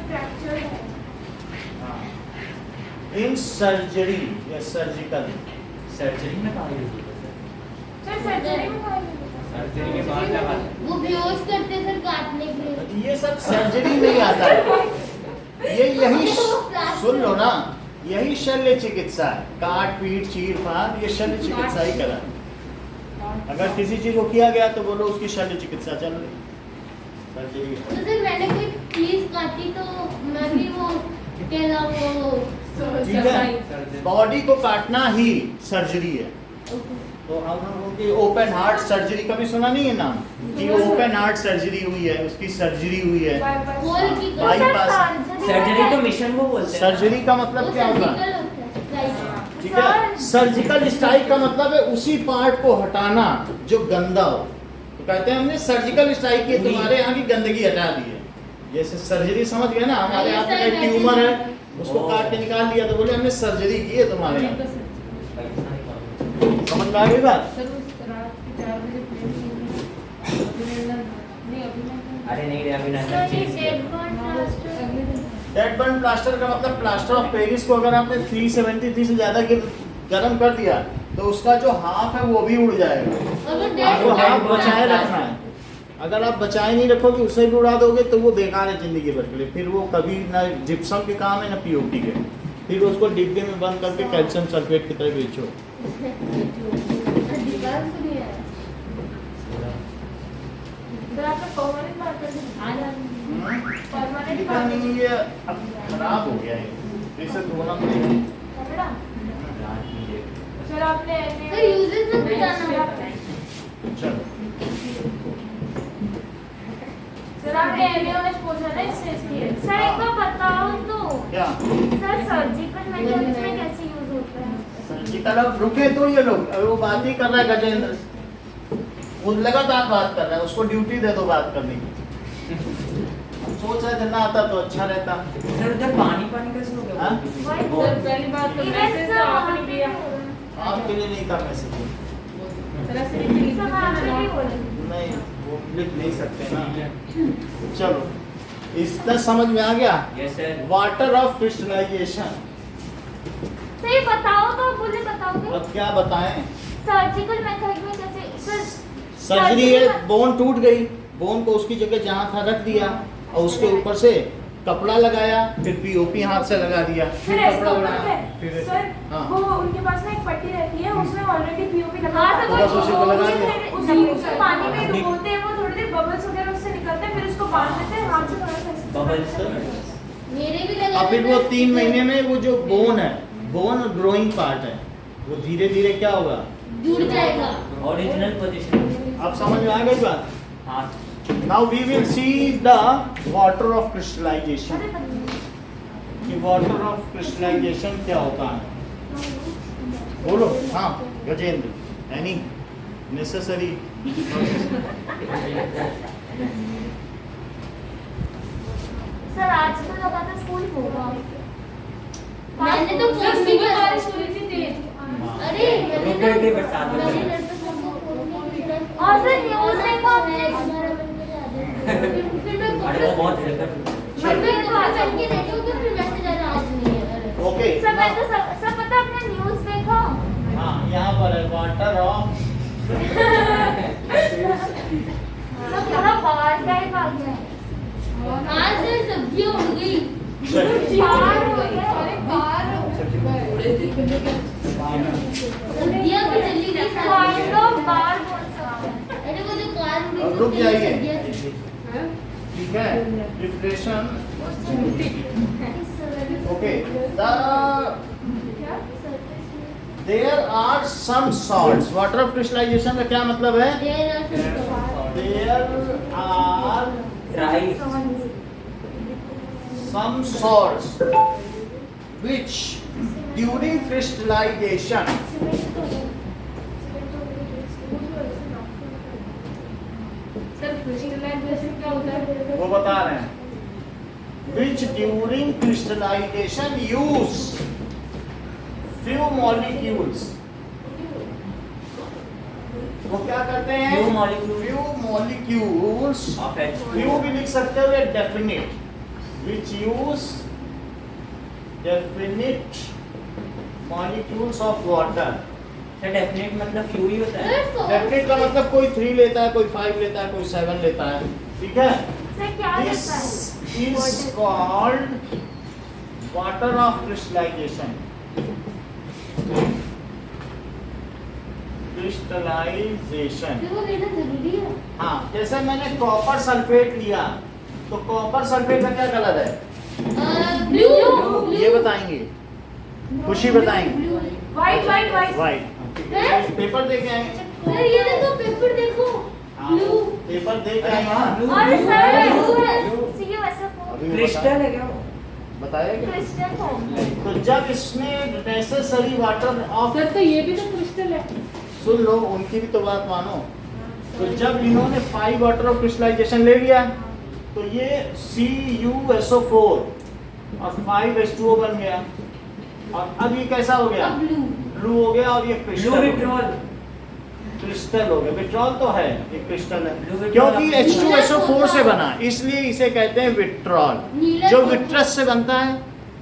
Speaker 2: फ्रैक्चर है।
Speaker 3: इन सर्जरी या सर्जिकल,
Speaker 4: सर्जरी में कहाँ यूज होता है
Speaker 2: सर सर्जरी में क्या
Speaker 4: सर्जरी के बाद लगा।
Speaker 2: वो बेहोश करते हैं सर काटने के लिए।
Speaker 3: ये सब सर्जरी में ही आता है। ये यही सुन लो ना, यही शल्य चिकित्सा है। काट पीट चीर फाड़, ये शल्य चिकित्सा ही करा। अगर किसी चीज को किया गया तो बोलो उसकी शल्य चिकित्सा चल रही, सर्जरी।
Speaker 2: तो सर मैंने कोई चीज काटी तो मैं भी वो कहलाऊंगा वो।
Speaker 3: ठीक है, बॉडी को काटना ही सर्जरी है। तो हम लोगों की ओपन हार्ट सर्जरी कभी सुना नहीं है नाम? कि ओपन हार्ट सर्जरी हुई है, उसकी सर्जरी हुई है।
Speaker 2: होल की
Speaker 3: बाईपास।
Speaker 4: सर्जरी तो मिशन को बोलते हैं।
Speaker 3: सर्जरी का मतलब क्या होता है? ठीक है, सर्जिकल स्ट्राइक का मतलब है उसी पार्ट को हटाना जो गंदा हो। तो कहते हैं हमने सर्जिकल स्ट्राइक की, तुम्हारे यहाँ की गंदगी हटा दी है। जैसे सर्जरी समझ गए ना, हमारे हाथ में एक ट्यूमर है, उसको काट के निकाल दिया, तो बोले हमने सर्जरी की है तुम्हारे यहाँ। समझ में आ गई बात?
Speaker 4: अरे नहीं रे अभी ना
Speaker 2: सर ये dead body plaster.
Speaker 3: Dead burn plaster का मतलब प्लास्टर ऑफ पेरिस को अगर आपने 373 से ज्यादा गर्म कर दिया तो उसका जो हाफ है वो भी उड़ जाएगा।
Speaker 2: अगर
Speaker 3: आपको
Speaker 2: डेड
Speaker 3: हाफ बचाए रखना है। अगर आप बचाए नहीं रखोगे, उसे भी उड़ा दोगे तो वो बेकार है जिंदगी भर के लिए। फिर वो कभी ना जिप्सम के काम है ना POP के। फिर उसको डिब्बे में बंद करके कैल्शियम सल्फेट की तरह बेचो।
Speaker 2: दीवार से नहीं है। सर आपका परमानेंट बात कर परमानेंट
Speaker 3: पता नहीं, ये अब खराब हो गया है, इसे धोना पड़ेगा।
Speaker 2: कपड़ा
Speaker 1: फिर आपने
Speaker 2: सर यूजेस में बताना
Speaker 3: चलो
Speaker 1: सर आपने एनियोनेस पूछा ना इससे इसलिए
Speaker 2: सर एक बार बताओ तो
Speaker 3: क्या
Speaker 2: सर सर्जिकल मेथड्स में कैसे यूज होता है
Speaker 3: सर्जिकल अब रुके तो ये लोग अभी वो बात ही कर रहा है गजेंद्र, वो लगातार बात कर रहा है, उसको ड्यूटी दे दो बात करने की। सोच रहे थे ना आता तो अच्छा रहता।
Speaker 4: सर उधर पानी कैसे हो
Speaker 3: हाँ?
Speaker 4: गया?
Speaker 1: सर पहली बात तो मैसेज तो आपने किया
Speaker 3: आपके लिए नहीं था मैसेज,
Speaker 1: सर ऐसे नहीं लिख
Speaker 2: सब आप ही बोले
Speaker 3: नहीं वो लिख नहीं सकते ना। चलो इतना समझ में आ गया।
Speaker 4: Yes sir.
Speaker 3: Water of crystallization,
Speaker 2: sir ये बताओ तो बोले बताओगे
Speaker 3: अब क्या बताएं?
Speaker 2: सर्जिकल मेथड में कैसे सर
Speaker 3: सर्जरी है, बोन टूट गई, बोन को उसकी जगह जहाँ था रख दिया और उसके ऊपर से कपड़ा लगाया, फिर पीओपी हाथ से लगा दिया,
Speaker 1: सर
Speaker 3: फिर
Speaker 1: ऐसे
Speaker 3: कपड़ा
Speaker 1: तो
Speaker 3: लगाया,
Speaker 1: करते
Speaker 3: फिर
Speaker 1: हैं सर
Speaker 3: हाँ।
Speaker 1: वो उनके पास ना एक पट्टी रहती है उसमें ऑलरेडी पीओपी लगा
Speaker 2: हाँ, तो
Speaker 1: हुआ है।
Speaker 3: बस उसी को लगा दिया।
Speaker 1: उसको पानी में डुबोते हैं, वो थोड़ी देर बबल्स वगैरह उससे निकलते हैं, फिर उसको बांध देते हैं हाथ से थोड़ा सा ऐसे।
Speaker 4: बबल्स
Speaker 2: मेरे भी लगा
Speaker 3: और फिर वो 3 महीने में वो जो बोन है, बोन ग्रोइंग पार्ट है, वो धीरे धीरे क्या होगा,
Speaker 2: जुड़ जाएगा
Speaker 4: ओरिजिनल पोजीशन।
Speaker 3: आप समझ में आ गई बात?
Speaker 4: हाँ
Speaker 3: now we will see the water of crystallization, कि वाटर ऑफ क्रिस्टलाइजेशन क्या होता है। बोलो हाँ गजेंद्र, एनी नेसेसरी।
Speaker 2: सर आज तो लगा था स्कूल होगा मैंने तो
Speaker 1: सर सुबह बारिश हो रही थी तेज।
Speaker 2: अरे
Speaker 4: रुक गई थी बरसात में।
Speaker 2: और सर न्यूज़ देखा आपने
Speaker 4: अरे वो बहुत हेल्प
Speaker 2: मैं तो आज के देखो कि फिर मैसेज आ रहा आज नहीं है
Speaker 3: ओके
Speaker 2: सर मैं तो सब पता आपने न्यूज़ देखा
Speaker 3: हाँ यहाँ पर है वाटर ऑफ,
Speaker 2: सब पूरा बाहर का ही भाग गया आज से सब्जियां उड़ गई बाहर हो गया
Speaker 1: अरे बाहर
Speaker 2: सब्जियां भी चली गई काइंड ऑफ बाहर बोल सकते हैं अरे वो जो कार उड़ी
Speaker 3: अब रुक जाइए।
Speaker 1: हाँ?
Speaker 3: ठीक है, depression. Okay, there are some salts, water of crystallization का क्या मतलब है? There are
Speaker 4: rice
Speaker 3: some salts which during crystallization
Speaker 1: sir crystallization क्या होता है?
Speaker 3: वो बता रहे हैं, which during crystallization use few molecules, वो क्या करते हैं?
Speaker 4: Few molecules.
Speaker 3: few molecules,
Speaker 4: of H
Speaker 3: few भी लिख सकते हो या definite, which use definite molecules of water।
Speaker 4: Sir definite मतलब फ्यू ही होता है।
Speaker 3: डेफिनेट का मतलब कोई 3 लेता है, कोई 5 लेता है, कोई 7 लेता है, ठीक है?
Speaker 2: सर क्या
Speaker 3: This
Speaker 2: लगता है
Speaker 3: is called water of crystallization। crystallization।
Speaker 2: वो लेना जरूरी है
Speaker 3: हाँ, जैसे मैंने कॉपर सल्फेट लिया, तो कॉपर सल्फेट का क्या कलर है?
Speaker 2: ब्लू
Speaker 3: ये बताएंगे, खुशी बताएंगे।
Speaker 1: White white white
Speaker 3: white. Paper देके आएंगे।
Speaker 2: सर ये देखो पेपर देखो
Speaker 3: हाँ,
Speaker 2: ब्लू
Speaker 3: पेपर देके आएंगे।
Speaker 2: और सर सी यू ऐसा
Speaker 3: अभी वो
Speaker 4: क्रिस्टल है क्या वो?
Speaker 3: बताया कि
Speaker 2: क्रिस्टल फॉर्म
Speaker 3: तो जब इसमें नेसेसरी वाटर ऑफ,
Speaker 1: सर तो ये भी तो क्रिस्टल है।
Speaker 3: सुन लो उनकी भी तो बात मानो, तो जब इन्होंने 5 वाटर ऑफ क्रिस्टलाइजेशन ले लिया तो ये CuSO4 और 5H2O बन गया, और अब ये कैसा हो गया?
Speaker 2: ब्लू
Speaker 3: ब्लू हो गया, और ये
Speaker 4: ब्लू
Speaker 3: क्रिस्टल
Speaker 4: विट्रॉल।
Speaker 3: क्रिस्टल हो गया। विट्रॉल तो है, ये क्रिस्टल है,
Speaker 4: Blue vitriol
Speaker 3: क्योंकि
Speaker 4: आपको-
Speaker 3: H2SO4 से बना, इसलिए इसे कहते हैं विट्रॉल।
Speaker 2: नीला
Speaker 3: जो
Speaker 2: तो-
Speaker 3: विट्रस से बनता है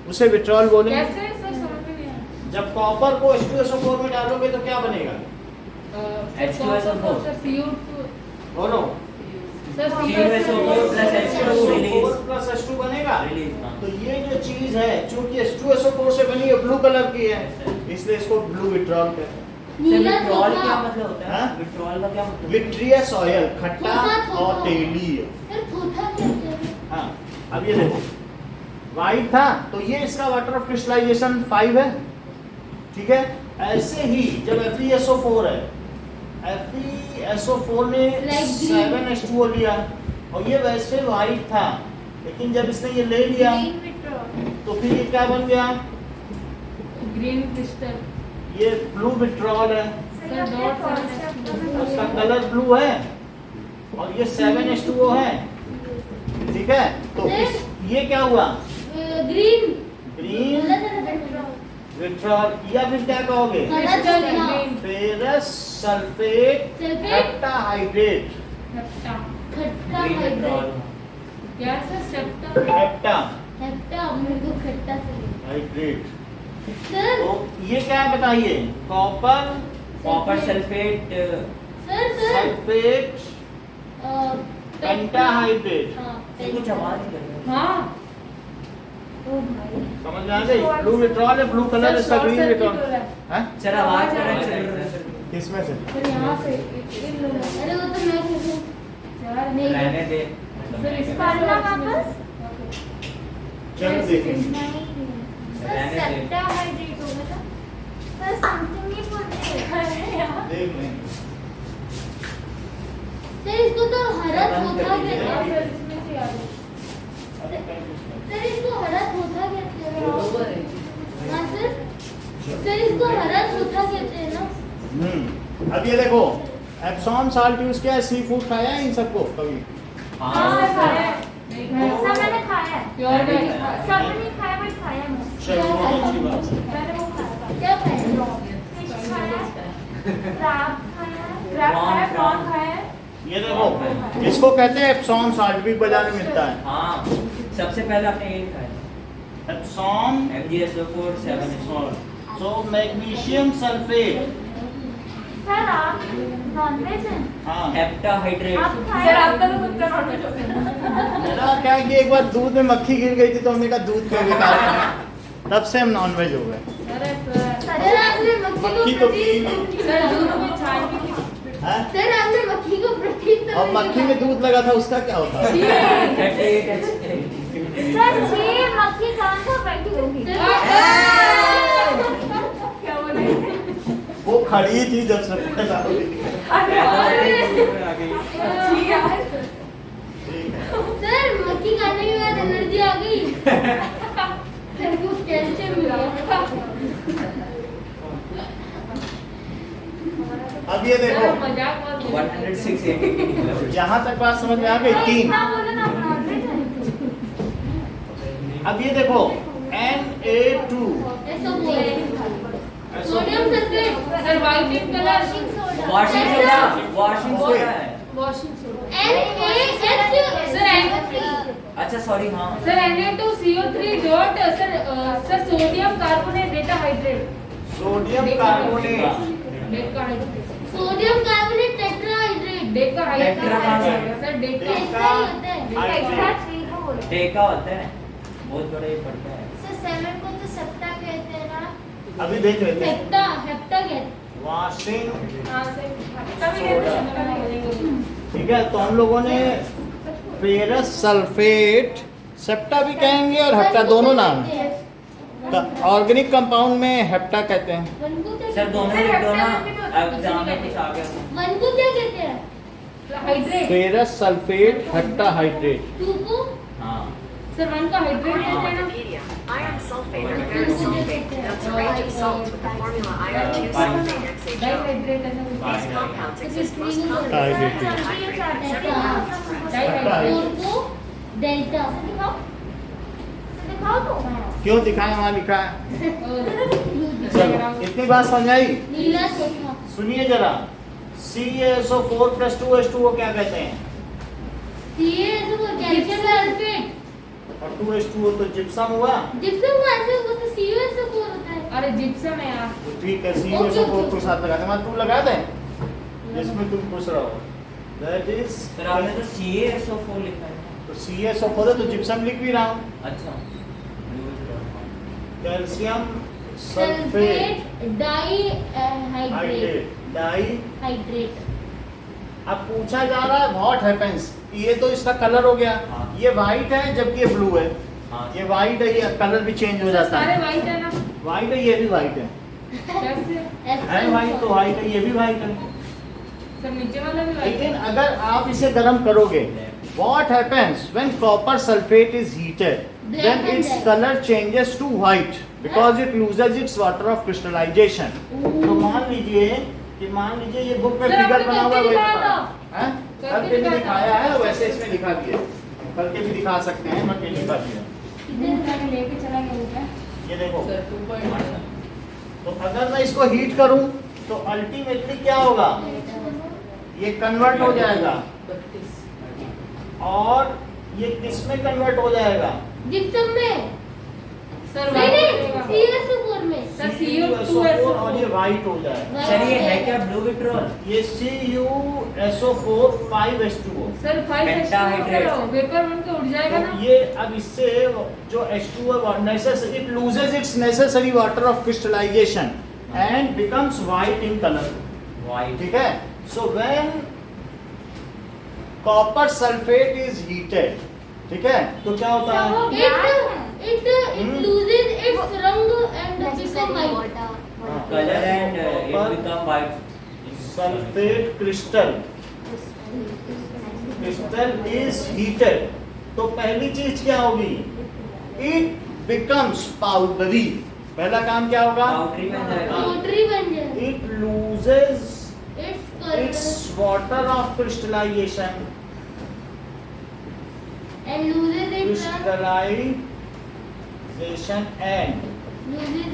Speaker 3: उसे विट्रॉल बोलेंगे।
Speaker 1: कैसे सर समझ में नहीं आया।
Speaker 3: जब कॉपर को H2SO4 में डालोगे तो क्या बनेगा?
Speaker 4: H2SO4
Speaker 1: सर CO2
Speaker 3: बोलो।
Speaker 1: Sir
Speaker 4: CuSO4 plus H2 release।
Speaker 3: Plus H2 बनेगा।
Speaker 4: रिलीज हाँ।
Speaker 3: तो ये जो चीज है, चूंकि H2SO4 से बनी है, ब्लू कलर की है, इसलिए इसको ब्लू विट्रॉल कहते हैं।
Speaker 4: सर
Speaker 2: नीला
Speaker 4: विट्रॉल क्या
Speaker 2: थोथा
Speaker 4: मतलब होता
Speaker 3: हाँ?
Speaker 4: है? विट्रॉल का क्या मतलब?
Speaker 3: विट्रियस ऑयल, खट्टा
Speaker 2: थोथा,
Speaker 3: और
Speaker 2: थोथा।
Speaker 3: तेली है।
Speaker 2: सर थोथा कहते हैं
Speaker 3: हाँ, अब ये देखो, वाइट था तो ये इसका वाटर ऑफ क्रिस्टलाइजेशन 5 है, ठीक है? ऐसे ही जब FeSO4 है, FeSO4 ने
Speaker 2: Like
Speaker 3: 7H2O लिया और ये वैसे वाइट था, लेकिन जब इसने ये ले लिया तो फिर ये क्या बन गया?
Speaker 1: Green crystal.
Speaker 3: ये ब्लू विट्रॉल है, उसका कलर ब्लू है और ये 7H2O है, ठीक है। तो ये क्या हुआ?
Speaker 2: ग्रीन
Speaker 3: विट्रॉल, या फिर क्या कहोगे? Ferrous sulphate heptahydrate.
Speaker 4: Green vitriol.
Speaker 1: क्या सर? सेप्टा।
Speaker 3: हाइड्रेट।
Speaker 2: सर
Speaker 3: तो ये क्या है बताइए? Copper
Speaker 4: sulphate
Speaker 3: sulphate pentahydrate.
Speaker 4: ये कुछ आवाज ही कर रहा है।
Speaker 1: हाँ।
Speaker 3: समझ में आ गई? ब्लू विट्रॉल है, ब्लू कलर इसका, ग्रीन विट्रॉल है।
Speaker 4: सर आवाज कर रहा है।
Speaker 3: किसमें से?
Speaker 1: सर यहाँ से
Speaker 2: अरे वो तो मैं कैसे
Speaker 1: यार
Speaker 2: नहीं
Speaker 4: रहने दे।
Speaker 1: सर इस
Speaker 2: करना वापस
Speaker 3: चलो देखेंगे।
Speaker 2: सर सेप्टा हाइड्रेट होगा था सर समथिंग नहीं बोलते यार
Speaker 3: देख लें।
Speaker 2: सर इसको तो हरा धोखा कहते
Speaker 1: हाँ,
Speaker 2: हैं
Speaker 1: सर इसमें से आ गई।
Speaker 2: सर इसको हरा धोखा कहते हैं हाँ सर इसको हरा धोखा कहते हैं ना।
Speaker 3: अब ये देखो, एप्सॉम साल्ट यूज किया है, सी फूड खाया है इन सबको कभी?
Speaker 1: हाँ सर खाया है।
Speaker 2: सब मैंने खाया है
Speaker 1: प्योर
Speaker 4: मैंने
Speaker 1: वेज
Speaker 4: खाया।
Speaker 2: सब नहीं खाया बट खाया मैं
Speaker 3: चलो बहुत अच्छी बात है।
Speaker 2: मैंने वो खाया क्या खाया फिश खाया क्रैब खाया
Speaker 1: क्रैब खाया है, प्रॉन खाया है।
Speaker 3: ये देखो, इसको कहते हैं एप्सॉम साल्ट, भी बाजार में मिलता है।
Speaker 4: हाँ, सबसे पहले आपने ये खाया।
Speaker 3: एप्सॉम
Speaker 4: MgSO4 7H2O।
Speaker 3: सो मैग्नीशियम सल्फेट।
Speaker 2: सर आप नॉनवेज हैं
Speaker 3: हाँ,
Speaker 4: हेप्टाहाइड्रेट।
Speaker 2: आप
Speaker 1: सर
Speaker 2: खाया
Speaker 1: आपका तो खुद का नॉनवेज हो गया।
Speaker 3: मेरा क्या है कि एक बार दूध में मक्खी गिर गई थी तो हमने कहा दूध क्यों बेकार है, तब से हम नॉनवेज हो गए।
Speaker 1: अरे सर
Speaker 2: सर आपने
Speaker 3: मक्खी तो पी नहीं।
Speaker 1: सर दूध में छाछ भी थी।
Speaker 3: हैं?
Speaker 2: सर आपने मक्खी को प्रोटीन तो
Speaker 3: और मक्खी में दूध लगा था, उसका क्या होता है?
Speaker 2: सर छी मक्खी कहाँ से बैठी होगी
Speaker 1: क्या बोले?
Speaker 3: वो खड़ी थी जब से पैदा हुई।
Speaker 1: जी यार।
Speaker 2: सर मक्खी खाने के बाद एनर्जी आ गई सर को कैल्शियम मिल गया
Speaker 3: अब ये देखो,
Speaker 1: सर मजाक मत कीजिए।
Speaker 4: 106 ATP।
Speaker 3: यहाँ तक बात समझ में आ गई? तीन।
Speaker 2: इतना बोले ना आप नॉनवेज हैं
Speaker 3: अब ये देखो, Na2
Speaker 2: ऐसा बोले sodium sulphate
Speaker 1: sir white in colour
Speaker 2: washing soda
Speaker 4: washing soda है।
Speaker 1: Washing soda.
Speaker 2: NaH
Speaker 1: सर
Speaker 4: अच्छा सॉरी हाँ।
Speaker 1: Sir Na2CO3 dot sir sodium carbonate decahydrate.
Speaker 3: Sodium carbonate.
Speaker 1: Decahydrate.
Speaker 2: Sodium carbonate tetrahydrate
Speaker 1: decahydrate
Speaker 4: decahydrate.
Speaker 1: Sir deca
Speaker 2: ऐसा ही होता है
Speaker 3: hydrate.
Speaker 2: Extra 3 का बोलो
Speaker 4: टेका होता है, बहुत बड़ा ये पड़ता है।
Speaker 2: सर 7 को तो सेप्टा कहते हैं ना
Speaker 3: अभी देख लेते हैं।
Speaker 2: हेप्टा हेप्टा कहते
Speaker 3: वॉशिंग,
Speaker 1: हाँ सर कभी कहते
Speaker 3: ठीक है। तो हम लोगों ने फेरस सल्फेट, सेप्टा भी कहेंगे और हेप्टा, दोनों नाम है। ऑर्गेनिक कंपाउंड में हेप्टा कहते हैं।
Speaker 2: वन को क्या
Speaker 4: सर दोनों
Speaker 1: सर,
Speaker 4: लिख दो ना,
Speaker 1: हेप्टा में भी तो होता है,
Speaker 4: एग्जाम में
Speaker 1: कुछ
Speaker 4: कुछ आ गया।
Speaker 2: वन को क्या कहते हैं
Speaker 1: हाइड्रेट।
Speaker 3: Ferrous sulphate heptahydrate.
Speaker 2: 2 को
Speaker 4: हाँ
Speaker 1: सर वन का हाइड्रेट कहते हैं ना।
Speaker 9: Wikipedia. Iron sulfate or ferrous sulfate denotes a range of salts with the formula iron 2 sulfate XHO.
Speaker 1: Dihydrate ऐसा कुछ।
Speaker 9: These compounds exist most
Speaker 2: Hydrate.
Speaker 9: commonly
Speaker 3: Hydrate.
Speaker 9: as hydrate in several compounds present.
Speaker 1: Dihydrate.
Speaker 2: 4 को delta दिखाओ तो
Speaker 3: क्यों दिखाएं? वहाँ लिखा है। चलो, इतनी बात समझ आई?
Speaker 2: नीला चौथा
Speaker 3: सुनिए जरा, CaSO4 + 2H2O क्या कहते हैं?
Speaker 2: CaSO4 कैल्शियम सल्फेट
Speaker 3: और 2H2O तो जिप्सम हुआ।
Speaker 2: जिप्सम ऐसे वो तो CaSO4 होता है
Speaker 1: अरे जिप्सम है यार।
Speaker 3: तो ठीक है, CaSO4 को साथ लगा दे। तू लगा दे जिसमें तुम खुश रहो। दैट इज,
Speaker 4: सर आपने तो CaSO4 लिखा है।
Speaker 3: तो CaSO4 है तो जिप्सम लिख भी रहा हूँ।
Speaker 4: अच्छा
Speaker 3: calcium sulphate
Speaker 2: sulphate dihydrate
Speaker 3: hydrate, di.
Speaker 2: Hydrate
Speaker 3: अब पूछा जा रहा है व्हाट हैपेंस, ये तो इसका कलर हो गया।
Speaker 4: हाँ।
Speaker 3: ये वाइट है जबकि ये ब्लू है।
Speaker 4: हाँ
Speaker 3: ये वाइट है, ये कलर भी चेंज हो जाता
Speaker 1: सारे
Speaker 3: है।
Speaker 1: वाइट है ना।
Speaker 3: वाइट है, ये भी वाइट है।
Speaker 1: कैसे?
Speaker 3: है वाइट तो वाइट है, ये भी वाइट है।
Speaker 1: सर नीचे वाला भी वाइट
Speaker 3: लेकिन अगर आप इसे गर्म करोगे, what happens when copper sulfate is heated? Then
Speaker 2: Black and
Speaker 3: its
Speaker 2: white.
Speaker 3: color changes to white because it loses its water of crystallization. तो मान लीजिए ये बुक में
Speaker 1: सर,
Speaker 3: फिगर
Speaker 1: आपने
Speaker 3: बना हुआ है,
Speaker 1: करके
Speaker 3: वही
Speaker 1: दिखाया
Speaker 3: बता
Speaker 1: था।
Speaker 3: हैं?
Speaker 1: करके
Speaker 3: करके भी
Speaker 1: दिखाया था।
Speaker 3: दिखाया है, वैसे इसमें लिखा भी है, करके भी दिखा सकते हैं, करके लिखा भी है।
Speaker 1: लेके चला गया क्या?
Speaker 3: ये देखो, तो अगर मैं इसको हीट करूं तो अल्टीमेटली क्या होगा, ये कन्वर्ट हो जाएगा और ये किस में कन्वर्ट हो जाएगा,
Speaker 2: जिप्सम में।
Speaker 1: सर
Speaker 2: नहीं
Speaker 1: वाइट
Speaker 2: CuSO4 में।
Speaker 1: सर
Speaker 3: CuSO4 और ये वाइट हो जाएगा।
Speaker 4: सर ये है क्या ब्लू विट्रोल?
Speaker 3: ये CuSO4 5H2O।
Speaker 1: Sir 5
Speaker 4: pentahydrate.
Speaker 1: Vapour बन के उड़ जाएगा
Speaker 3: तो
Speaker 1: ना?
Speaker 3: ये अब इससे जो H2O it loses its necessary water of crystallization and becomes white in color।
Speaker 4: White.
Speaker 3: ठीक है, so when copper sulfate is heated, ठीक है, तो क्या होता है,
Speaker 2: It loses its रंग and become white.
Speaker 4: Colour and it become white.
Speaker 3: Sulphate crystal is heated, तो पहली चीज क्या होगी, it becomes powdery। पहला काम क्या होगा,
Speaker 4: पाउडरी बन जाएगा।
Speaker 2: Powdery बन जाए।
Speaker 3: it loses
Speaker 2: Its color
Speaker 3: its water of crystallization
Speaker 2: and loses its
Speaker 3: and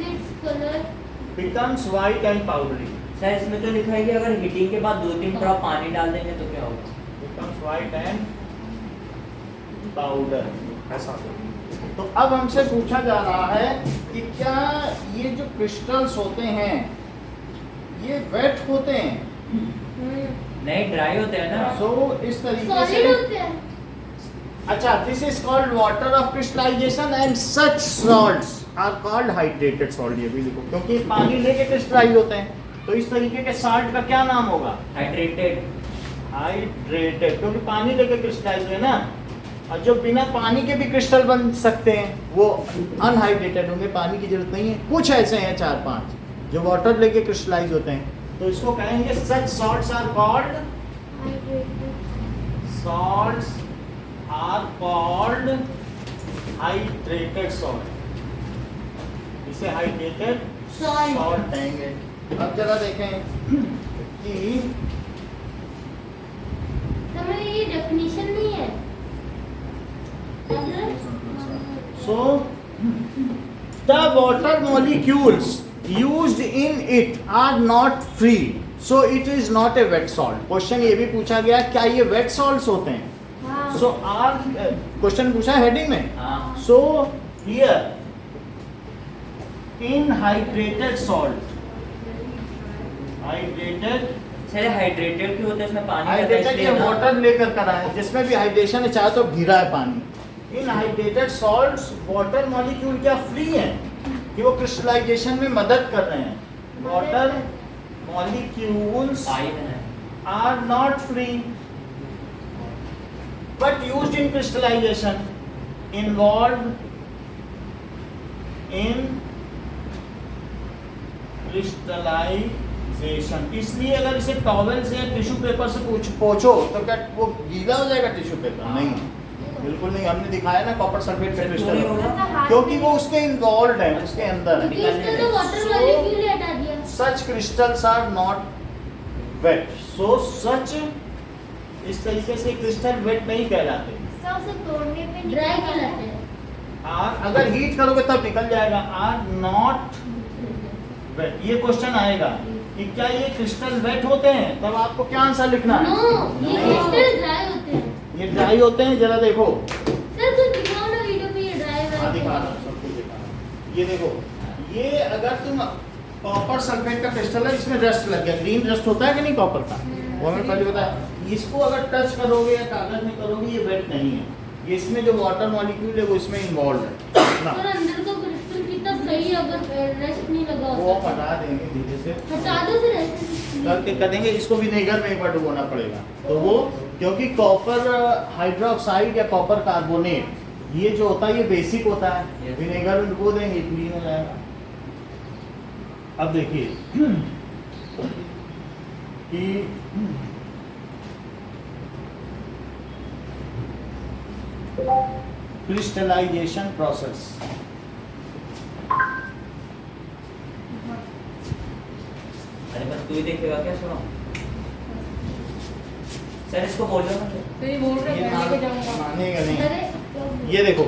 Speaker 2: its color.
Speaker 3: becomes white and powdery।
Speaker 4: Sir इसमें तो लिखा है कि अगर हीटिंग के बाद 2-3 ड्रॉप पानी डाल देंगे तो क्या होगा?
Speaker 3: becomes white and powder, ऐसा। तो अब हमसे पूछा जा रहा है कि क्या ये जो क्रिस्टल्स होते हैं ये वेट होते हैं,
Speaker 4: नहीं ड्राई होते हैं ना।
Speaker 3: सो इस तरीके
Speaker 2: Solid
Speaker 3: से,
Speaker 2: होते हैं।
Speaker 3: अच्छा, this is called water of crystallization and such salts are called hydrated salt. ये भी लिखो, क्योंकि पानी लेके क्रिस्टलाइज होते हैं, तो इस तरीके के सॉल्ट का क्या नाम होगा,
Speaker 4: हाइड्रेटेड।
Speaker 3: हाइड्रेटेड, क्योंकि पानी लेके क्रिस्टलाइज हुए ना। और जो बिना पानी के भी क्रिस्टल बन सकते हैं वो अनहाइड्रेटेड होंगे, पानी की जरूरत नहीं है। कुछ ऐसे हैं 4-5 जो वाटर लेके क्रिस्टलाइज होते हैं, तो इसको कहेंगे such salts are called hydrated salt. इसे हाइड्रेटेड सॉल्ट कहेंगे। अब जरा देखें कि
Speaker 2: समझ ये डेफिनेशन नहीं है।
Speaker 3: so the water molecules used in it are not free, so it is not a wet salt। Question ये भी पूछा गया, क्या ये वेट सॉल्ट्स होते हैं? सो आर क्वेश्चन पूछा हेडिंग में।
Speaker 4: हाँ।
Speaker 3: So here in hydrated salt, hydrated
Speaker 4: sir hydrated क्यों होता है? इसमें पानी रहता है
Speaker 3: हाइड्रेटेड
Speaker 4: इसलिए
Speaker 3: ये
Speaker 4: ना?
Speaker 3: वाटर लेकर कर आए हैं, जिसमें भी हाइड्रेशन है, चाहे तो घिरा है पानी। इन हाइड्रेटेड सॉल्ट्स वाटर मॉलिक्यूल क्या फ्री है कि वो क्रिस्टलाइजेशन में मदद कर रहे हैं। वाटर मॉलिक्यूल्स
Speaker 4: पाइप है।
Speaker 3: Are not free but used in crystallization, involve in crystallization. इसलिए अगर इसे टॉवेल से या टिश्यू पेपर से पोंछो तो क्या वो गीला हो जाएगा टिश्यू पेपर? नहीं, बिल्कुल नहीं। हमने दिखाया ना कॉपर सल्फेट का क्रिस्टल, क्योंकि वो उसके इन्वॉल्व है, उसके अंदर है।
Speaker 2: इसका तो वाटर मॉलिक्यूल ही हटा दिया।
Speaker 3: सच क्रिस्टल्स आर नॉट वेट, सो सच इस तरीके से क्रिस्टल वेट नहीं कहलाते,
Speaker 2: सबसे तोड़ने पे ड्राई कहलाते हैं।
Speaker 3: आर अगर हीट करोगे तब निकल जाएगा। आर नॉट वेट, ये क्वेश्चन आएगा कि क्या ये क्रिस्टल वेट होते हैं, तब आपको क्या आंसर लिखना है?
Speaker 2: नो, ये क्रिस्टल ड्राई होते हैं।
Speaker 3: ये ड्राई होते हैं, जरा देखो।
Speaker 2: सर कुछ दिखाओ ना वीडियो पे, ये ड्राई
Speaker 3: हाँ, दिखा
Speaker 2: वाला।
Speaker 3: रहा हूँ, सब कुछ दिखा रहा हूँ। ये देखो, ये अगर तुम कॉपर सल्फेट का क्रिस्टल है, इसमें रस्ट लग गया, ग्रीन रस्ट होता है कि नहीं कॉपर का, वो हमें पहले बताया। इसको अगर टच करोगे या कागज में करोगे, ये वेट नहीं है। ये इसमें जो वाटर मॉलिक्यूल है वो इसमें इन्वॉल्व है।
Speaker 2: सर अंदर का क्रिस्टल कितना सही, अगर रेस्ट नहीं लगा
Speaker 3: वो
Speaker 2: होता।
Speaker 3: हटा देंगे धीरे से,
Speaker 2: हटा दो सर ऐसे।
Speaker 3: करके करेंगे। इसको विनेगर में एक बार डुबोना पड़ेगा, तो वो क्योंकि कॉपर हाइड्रोक्साइड या कॉपर कार्बोनेट ये जो होता है ये बेसिक होता है। विनेगर में डुबो देंगे, क्लीन हो जाएगा। अब देखिए कि क्रिस्टलाइजेशन प्रोसेस,
Speaker 4: अरे बस तू ही देखेगा क्या? सुनो सर, इसको बोलो ना।
Speaker 1: तो ये बोल रहे हैं लेके जाऊंगा।
Speaker 3: मानेगा नहीं।
Speaker 2: अरे
Speaker 3: ये देखो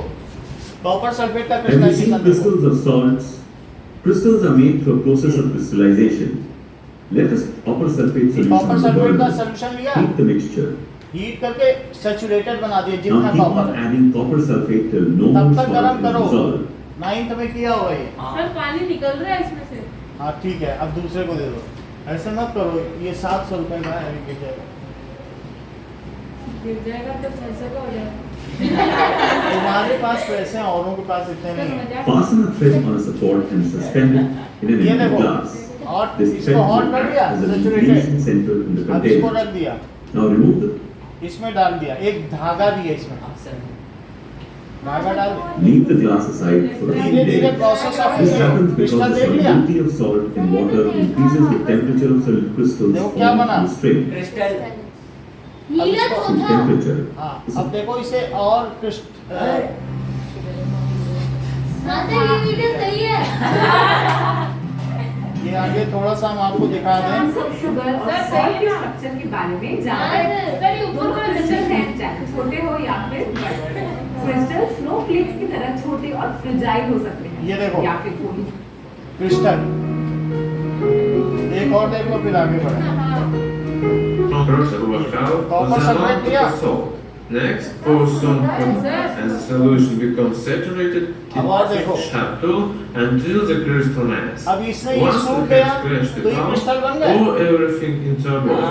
Speaker 3: कॉपर सल्फेट का
Speaker 5: Have you seen
Speaker 3: crystallization
Speaker 5: crystals of salts? Crystals are made through a process of crystallization. Let us copper sulfate solution
Speaker 3: copper
Speaker 5: on the
Speaker 3: sulphate का
Speaker 5: boil.
Speaker 3: सोल्यूशन लिया,
Speaker 5: Heat the mixture.
Speaker 3: हीट करके saturated बना दिया
Speaker 5: Now
Speaker 3: जितना
Speaker 5: keep
Speaker 3: copper
Speaker 5: on
Speaker 3: है,
Speaker 5: adding copper sulfate till no
Speaker 3: तब
Speaker 5: more
Speaker 3: तक
Speaker 5: salt
Speaker 3: गरम
Speaker 5: is
Speaker 3: करो।
Speaker 5: dissolved.
Speaker 3: 9th में किया होगा ये।
Speaker 1: सर पानी निकल रहा है इसमें से।
Speaker 3: हाँ ठीक है, अब दूसरे को दे दो। ऐसे मत करो, ये 700 रुपए का है, गिर जाएगा।
Speaker 1: गिर जाएगा तो पैसे का हो जाएगा।
Speaker 3: तुम्हारे पास पैसे हैं, औरों के पास इतने नहीं है।
Speaker 5: Fasten a thread on a support and suspend it in an
Speaker 3: ये
Speaker 5: empty
Speaker 3: देखो,
Speaker 5: glass.
Speaker 3: और
Speaker 5: This
Speaker 3: इसको
Speaker 5: thread
Speaker 3: हॉट
Speaker 5: will
Speaker 3: कर
Speaker 5: act
Speaker 3: दिया
Speaker 5: as an
Speaker 3: saturated,
Speaker 5: increasing center in the
Speaker 3: अब इसको
Speaker 5: container.
Speaker 3: रख दिया,
Speaker 5: Now remove the
Speaker 3: इसमें डाल दिया, एक धागा दिया इसमें, धागा डाल दिया।
Speaker 5: leave the glass aside for a few
Speaker 3: धीरे धीरे
Speaker 5: days.
Speaker 3: Process of
Speaker 5: This happens because
Speaker 3: crystal
Speaker 5: the
Speaker 3: देख लिया,
Speaker 5: solubility of salt in water increases the temperature of solid crystals
Speaker 3: देखो क्या
Speaker 5: formed
Speaker 3: बना?
Speaker 5: in strain.
Speaker 4: Crystal
Speaker 2: Neela
Speaker 5: In
Speaker 2: चौथा
Speaker 5: temperature.
Speaker 3: हाँ अब देखो इसे और
Speaker 2: हाँ सर ये वीडियो सही है।
Speaker 3: ये आगे थोड़ा सा हम आपको दिखा दें।
Speaker 10: शुगर और सॉल्ट के स्ट्रक्चर के बारे में जानकारी।
Speaker 1: सर ये ऊपर
Speaker 10: दोनों
Speaker 1: का
Speaker 10: क्रिस्टल हैं, चाहे छोटे हो या फिर बड़े। क्रिस्टल स्नोफ्लेक्स की तरह छोटे और फ्रेजाइल हो सकते हैं।
Speaker 3: ये देखो।
Speaker 10: या फिर कोई
Speaker 3: क्रिस्टल, एक और देख लो फिर आगे बढ़े।
Speaker 11: Copper sulfate दिया। Next, pour some and the solution becomes saturated,
Speaker 3: अब और देखो।
Speaker 11: sharp tool until the crystal mass.
Speaker 3: अब इसने ये
Speaker 11: Once
Speaker 3: सूख
Speaker 11: the
Speaker 3: गया,
Speaker 11: head scratched
Speaker 3: तो
Speaker 11: it
Speaker 3: ये
Speaker 11: out,
Speaker 3: क्रिस्टल बन गए।
Speaker 11: pour everything into a bowl.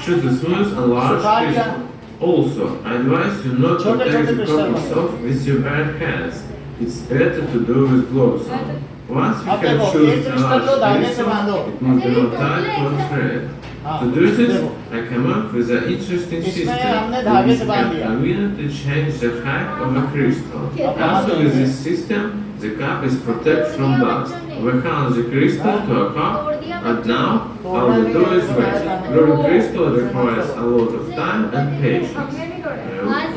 Speaker 11: Choose a smooth and large
Speaker 3: सुखा दिया।
Speaker 11: crystal. Also, I advise you not to
Speaker 3: छोटे
Speaker 11: take
Speaker 3: छोटे
Speaker 11: the
Speaker 3: crystal
Speaker 11: copper
Speaker 3: बन गए।
Speaker 11: soft with your bare hands. It's better to do with gloves on. Once you
Speaker 3: अब
Speaker 11: have
Speaker 3: देखो,
Speaker 11: chosen
Speaker 3: एक
Speaker 11: a
Speaker 3: crystal को
Speaker 11: large
Speaker 3: धागे से
Speaker 11: crystal,
Speaker 3: बांधो।
Speaker 11: it must be not tied to a thread.
Speaker 3: हाँ,
Speaker 11: To do this,
Speaker 3: देखो।
Speaker 11: I come up with an interesting
Speaker 3: इसमें
Speaker 11: system
Speaker 3: हमने
Speaker 11: that
Speaker 3: धागे
Speaker 11: we
Speaker 3: से बांध
Speaker 11: can
Speaker 3: दिया।
Speaker 11: conveniently change the height of a crystal. Also with this system, the cup is protected from dust. We count the crystal to a cup, and now all we do is wait. Growing crystal requires a lot of time and patience.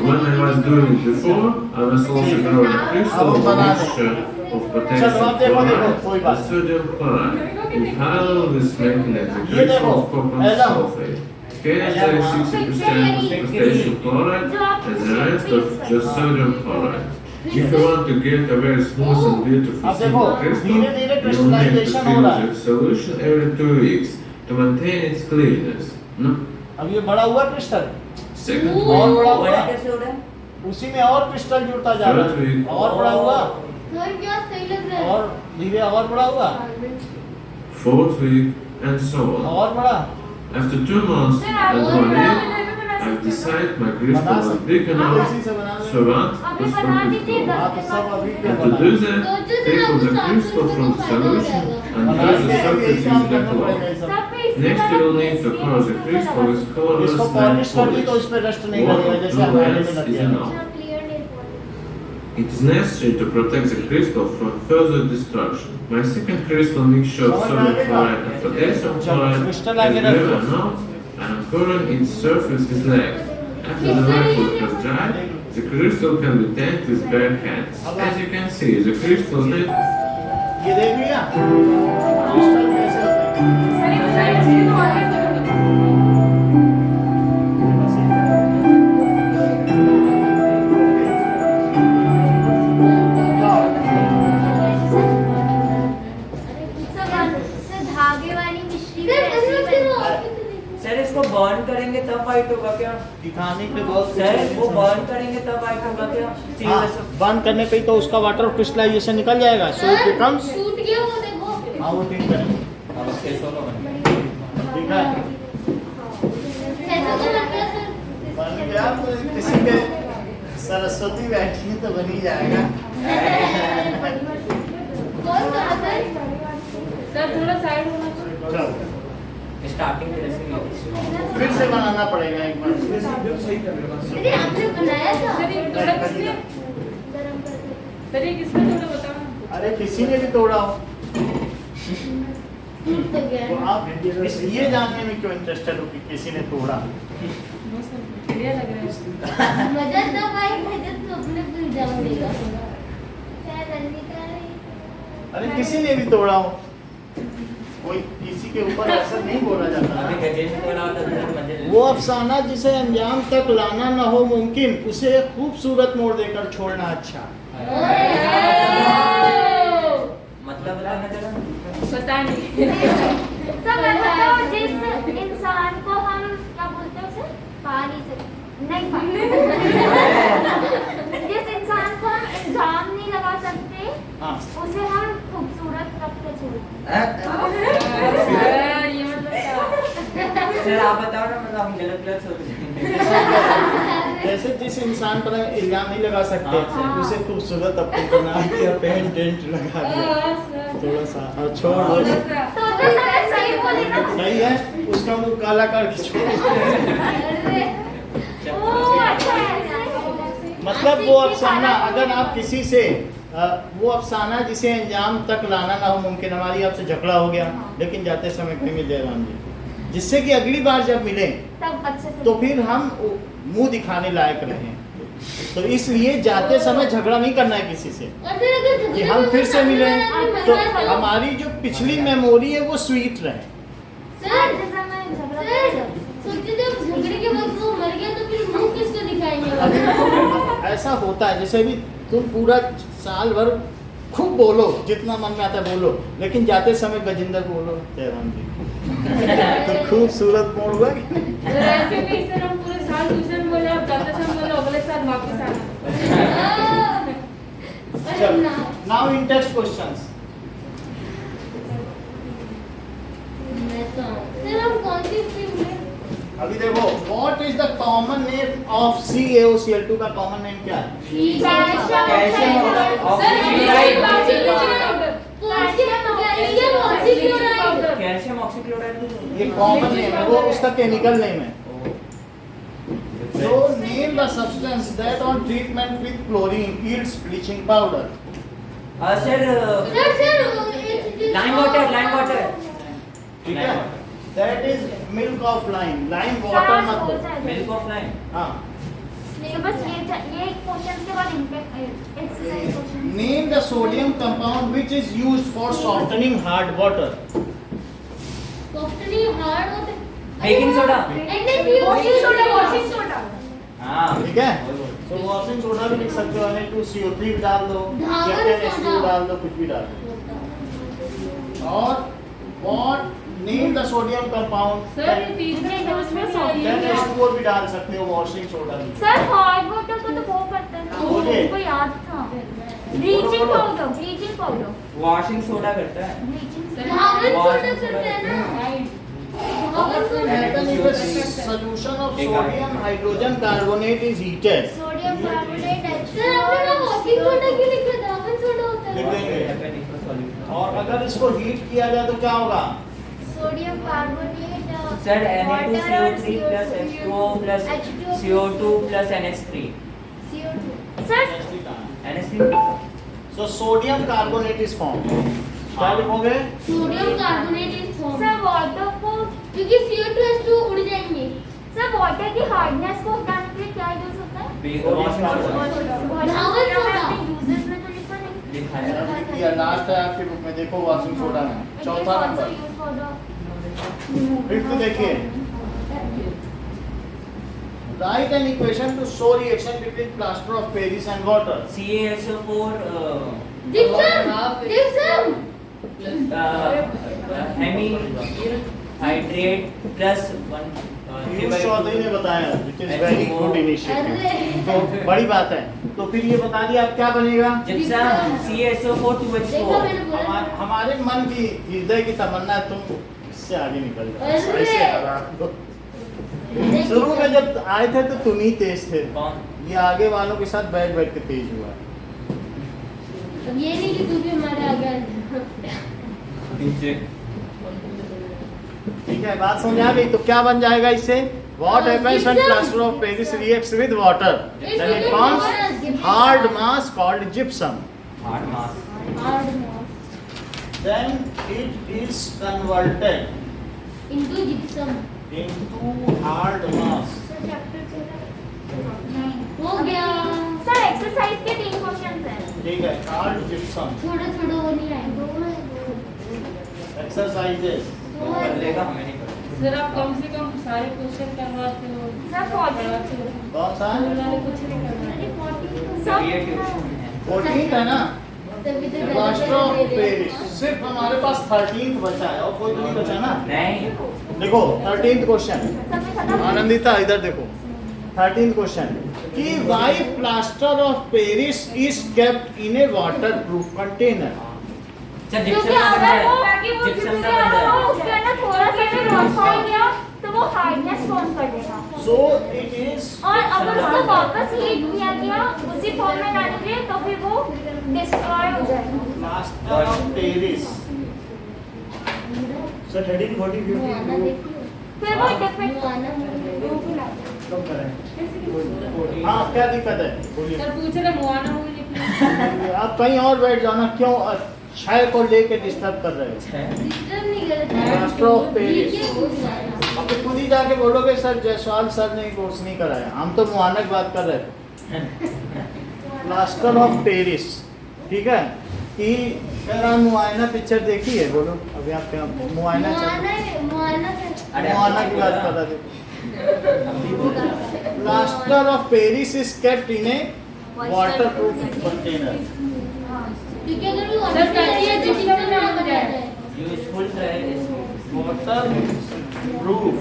Speaker 11: When I was doing it before, I was also growing a crystal with a mixture of potassium chloride and sodium chloride. In parallel with making the crystal of copper sulfate. Here there is 60% of potassium chloride and the rest of just sodium chloride. If you want to get a very smooth and beautiful
Speaker 3: अब देखो,
Speaker 11: simple crystal,
Speaker 3: धीरे-धीरे
Speaker 11: you will need to
Speaker 3: crystallization हो
Speaker 11: fill
Speaker 3: रहा है।
Speaker 11: the solution every 2 weeks to maintain its cleanness. No?
Speaker 3: अब ये बड़ा हुआ क्रिस्टल,
Speaker 11: Second
Speaker 3: और
Speaker 11: week,
Speaker 3: बड़ा
Speaker 4: बड़ा
Speaker 3: हुआ,
Speaker 4: कैसे हो रहा है?
Speaker 3: उसी में और क्रिस्टल जुड़ता जा रहा है, और बड़ा हुआ,
Speaker 2: सर क्या सही लग रहा है।
Speaker 3: और धीरे और बड़ा हुआ,
Speaker 11: fourth week, and so on.
Speaker 3: और बड़ा।
Speaker 11: After 2 months and 1 year, I've decided my crystal was big enough
Speaker 3: इसी से बना
Speaker 11: so that
Speaker 2: अभी
Speaker 11: was
Speaker 2: बना
Speaker 11: perfect
Speaker 2: दीजिए
Speaker 11: flow.
Speaker 3: हाँ तो सब अभी क्या
Speaker 11: And to
Speaker 3: बना।
Speaker 11: do that, take out the crystal from the solution and press the surface using a cloth. Next, you will need to cover the crystal with colorless
Speaker 3: इसको
Speaker 11: nail
Speaker 3: polish कर दी तो
Speaker 11: polish.
Speaker 3: इस पे rust नहीं
Speaker 11: One
Speaker 3: लगेगा
Speaker 11: or
Speaker 3: जैसे
Speaker 11: 2
Speaker 3: हमारे में
Speaker 11: layers
Speaker 3: लग
Speaker 11: is
Speaker 3: गया।
Speaker 11: enough. It is necessary to protect the crystal from further destruction. My second crystal mixture of sodium chloride and potassium chloride is glue now, and I'm covering its surface with lead. After the liquid has dried, the crystal can be tapped with bare hands. As you can see, the crystal lid
Speaker 3: ये देख लिया, crystal कैसे होते हैं।
Speaker 2: Sir धागे वाली मिश्री
Speaker 4: sir इसको बर्न करेंगे तब वाइट होगा क्या?
Speaker 3: दिखाने के बहुत
Speaker 4: सर वो बर्न करेंगे तब वाइट होगा क्या?
Speaker 3: हाँ, बंद करने पे ही तो उसका वाटर ऑफ क्रिस्टलाइजेशन निकल जाएगा, सो इट बिकम्स।
Speaker 2: टूट गया वो देखो।
Speaker 3: हाँ वो ठीक करेंगे,
Speaker 4: अब इसके सोलो बने।
Speaker 3: ठीक है।
Speaker 2: कैसा तो लग रहा है सर।
Speaker 3: बन गया तो किसी के सरस्वती बैठी है तो बन ही जाएगा।
Speaker 2: कौन सा सर।
Speaker 1: सर थोड़ा साइड होना चाहिए।
Speaker 3: चलो
Speaker 4: स्टार्टिंग के जैसे
Speaker 3: फिर से बनाना पड़ेगा एक बार।
Speaker 2: अरे आपने बनाया था।
Speaker 1: सर ये थोड़ा किसने
Speaker 2: गरम करके।
Speaker 1: सर ये किसने थोड़ा बताओ।
Speaker 3: अरे किसी ने भी तोड़ा हो।
Speaker 2: टूट तो गया
Speaker 3: तो
Speaker 2: है।
Speaker 3: आप ये जानने में क्यों इंटरेस्टेड हो कि किसी ने तोड़ा?
Speaker 2: मजा तब आई मजा तो अपने पे जान देगा शायद रंजीता नहीं।
Speaker 3: अरे किसी ने भी तोड़ा हो, कोई किसी के ऊपर ऐसा नहीं बोला जाता
Speaker 4: अभी गजेश ने तोड़ा होता तो मजे
Speaker 3: वो अफसाना जिसे अंजाम तक लाना न हो मुमकिन, उसे एक खूबसूरत मोड़ देकर छोड़ना अच्छा।
Speaker 4: मतलब बताना जरा।
Speaker 1: पता नहीं।
Speaker 2: सब बताओ जिस इंसान को हम क्या बोलते हैं उसे पा नहीं सकते नहीं जिस इंसान को हम इल्जाम नहीं लगा सकते
Speaker 3: हाँ।
Speaker 2: उसे हम खूबसूरत रख के छोड़ते
Speaker 1: ये मतलब क्या?
Speaker 4: सर आप बताओ ना, मतलब हम गलत सोच रहे हैं।
Speaker 3: जैसे जिस इंसान पर हम इल्जाम नहीं लगा सकते
Speaker 2: हाँ।
Speaker 3: उसे खूबसूरत अपने बना दिया, पेंट डेंट लगा दिया थोड़ा सा और छोड़ दो।
Speaker 2: तो सर सही बोले ना।
Speaker 3: सही है, उसका मुंह काला करके छोड़ दो।
Speaker 2: ओ अच्छा है।
Speaker 3: मतलब वो अफसाना अगर आप किसी से वो अफसाना जिसे अंजाम तक लाना ना हो मुमकिन, हमारी आपसे झगड़ा हो गया लेकिन जाते समय कहेंगे जयराम जी, जिससे कि अगली बार जब मिले
Speaker 2: तब अच्छे से
Speaker 3: तो फिर हम मुंह दिखाने लायक रहें। तो इसलिए जाते समय झगड़ा नहीं करना है किसी से कि हम फिर से मिले, तो हमारी जो पिछली मेमोरी है वो स्वीट रहे।
Speaker 2: सर सोचिए जब झगड़े के बाद वो मर गया तो फिर मुंह किसको दिखाएंगे?
Speaker 3: अभी ऐसा होता है जैसे भी तुम पूरा साल भर खूब बोलो, जितना मन में आता है बोलो, लेकिन जाते समय गजिंदर बोलो जयराम जी तो खूबसूरत मोड़ हुआ कि नहीं?
Speaker 1: ऐसे भी सर हम पूरे साल ट्यूशन बोले, अब जाते समय बोले अगले साल वापस आना।
Speaker 3: चलो now in text questions.
Speaker 2: Sir हम कौन सी स्ट्रीम में?
Speaker 3: अभी देखो, what is the common name of CaOCl2 का कॉमन नेम क्या है?
Speaker 4: Calcium oxychloride.
Speaker 3: ये कॉमन नेम है, वो उसका केमिकल नेम है। So name the substance that on treatment with chlorine yields bleaching powder.
Speaker 4: Sir lime water.
Speaker 3: ठीक है, that is milk of lime. Lime water मत दो।
Speaker 4: Milk of lime.
Speaker 3: हाँ।
Speaker 2: तो बस ये क्वेश्चन के बाद exercise question.
Speaker 3: Name the sodium compound which is used for softening hard water.
Speaker 2: Softening hard होते
Speaker 4: बेकिंग सोडा।
Speaker 2: वॉशिंग सोडा
Speaker 4: हाँ
Speaker 3: ठीक है, तो वॉशिंग सोडा भी लिख सकते हो, N2CO3 डाल दो, या N2 डाल दो, कुछ भी डाल दो। और what name the sodium compound?
Speaker 1: Sir ये तीसरे क्लास में सॉल्यूशन
Speaker 3: N2 भी डाल सकते हो, वॉशिंग सोडा भी।
Speaker 2: सर हॉट वाटर को तो वो करते हैं ना,
Speaker 3: बोलिए।
Speaker 2: उनको याद था ब्लीचिंग पाउडर
Speaker 4: वॉशिंग सोडा करता है।
Speaker 2: धावन सोडा करते हैं ना।
Speaker 3: Solution of sodium hydrogen carbonate is heated.
Speaker 2: Sodium carbonate है। सर आपने ना वॉशिंग सोडा क्यों लिखा? धावन सोडा होता
Speaker 3: लिख
Speaker 2: है।
Speaker 3: देंगे। और अगर इसको हीट किया जाए तो क्या होगा?
Speaker 2: Sodium carbonate
Speaker 4: sir Na2CO3 plus H2O plus CO2 plus NH3।
Speaker 2: CO2 sir
Speaker 4: NH3।
Speaker 3: So sodium carbonate is formed. क्या लिखोगे?
Speaker 2: Sodium carbonate is form. Sir water को क्योंकि CO2H2 उड़ जाएंगे। सर वाटर की हार्डनेस को हटाने के लिए क्या यूज होता है?
Speaker 4: Washing soda.
Speaker 2: धावन सोडा यूजेस में तो लिखा नहीं।
Speaker 4: लिखा है।
Speaker 3: या लास्ट है आपके बुक में, देखो वॉशिंग सोडा में चौथा नंबर। फिफ्थ देखिए, write an equation to show reaction between plaster of Paris and water.
Speaker 4: CaSO4
Speaker 2: gypsum
Speaker 4: hemi hydrate plus
Speaker 3: Piyush Chaudhary ने बताया, which is very good initiative. तो बड़ी बात है। तो फिर ये बता दिया अब क्या बनेगा?
Speaker 4: Gypsum CaSO4 2H4।
Speaker 3: हमारे मन की हृदय की तमन्ना है तुम इससे आगे निकल जाओ। ऐसे हरा दो। शुरू में जब आए थे तो तुम ही तेज थे,
Speaker 4: कौन?
Speaker 3: ये आगे वालों के साथ बैठ बैठ के तेज हुआ।
Speaker 2: अब ये नहीं कि तू भी हमारे आगे आ जा।
Speaker 3: ठीक है, बात समझ आ गई? तो क्या बन जाएगा इससे? What happens when plaster of Paris reacts with water? Then it forms hard mass called gypsum.
Speaker 4: Hard mass.
Speaker 2: Hard
Speaker 3: then it is converted
Speaker 2: into gypsum.
Speaker 3: into hard mass.
Speaker 2: हो गया
Speaker 1: सर एक्सरसाइज के 3 क्वेश्चंस हैं।
Speaker 3: ठीक है, hard gypsum
Speaker 2: थोड़ा थोड़ा वो नहीं आएगा
Speaker 3: exercises.
Speaker 4: कर लेगा, हमें नहीं करना।
Speaker 10: सर आप कम से कम सारे क्वेश्चन करवाते हो।
Speaker 1: सर 40
Speaker 3: कौन सा है?
Speaker 10: वाले कुछ नहीं करवाते।
Speaker 1: सर
Speaker 4: ये ट्यूशन है।
Speaker 3: 14th है ना?
Speaker 2: तभी तो
Speaker 3: प्लास्टर ऑफ पेरिस। सिर्फ हमारे पास 13th बचा है और कोई तो नहीं बचा ना?
Speaker 4: नहीं,
Speaker 3: देखो 13th क्वेश्चन, आनंदिता इधर देखो। 13th क्वेश्चन कि why plaster of Paris is kept in a waterproof container.
Speaker 4: Sir
Speaker 1: क्योंकि
Speaker 4: जिप्सम का
Speaker 1: अगर वो
Speaker 4: बंदा है,
Speaker 1: ताकि वो
Speaker 4: जिप्सम
Speaker 1: जिससे
Speaker 4: का बंदा
Speaker 1: अगर वो
Speaker 4: है।
Speaker 1: उसके अंदर थोड़ा सा भी रोशन गया तो वो हार्डनेस फॉर्म कर देगा।
Speaker 3: सो इट इज
Speaker 1: और अगर उसको वापस हीट किया गया उसी फॉर्म में लाने के लिए तो फिर वो डिस्ट्रॉय हो जाएगा।
Speaker 3: Plaster of Paris.
Speaker 6: सर 13, 14, 15
Speaker 1: फिर वो डिफेक्ट
Speaker 3: हाँ क्या दिक्कत है बोलिए।
Speaker 10: सर पूछ रहे मुआना मूवी देखी।
Speaker 3: आप कहीं और बैठ जाना, क्यों छाया को लेके डिस्टर्ब कर रहे हो?
Speaker 2: डिस्टर्ब नहीं कर रहा
Speaker 3: प्लास्टर ऑफ पेरिस।
Speaker 2: ये हो गया
Speaker 3: अब खुद ही जाके बोलोगे सर जयसवाल सर ने कोर्स नहीं कराया, हम तो मुआनक बात कर रहे थे। प्लास्टर ऑफ पेरिस, ठीक है कि कह रहा मुआयना पिक्चर देखी है, बोलो अभी आप क्या मुआयना मुआयना की बात कर रहे थे। Plaster of Paris is kept in a waterproof container.
Speaker 2: क्योंकि अगर वो
Speaker 10: सर चाहिए जिप्सम में हो जाए।
Speaker 4: यूजफुल है
Speaker 3: water proof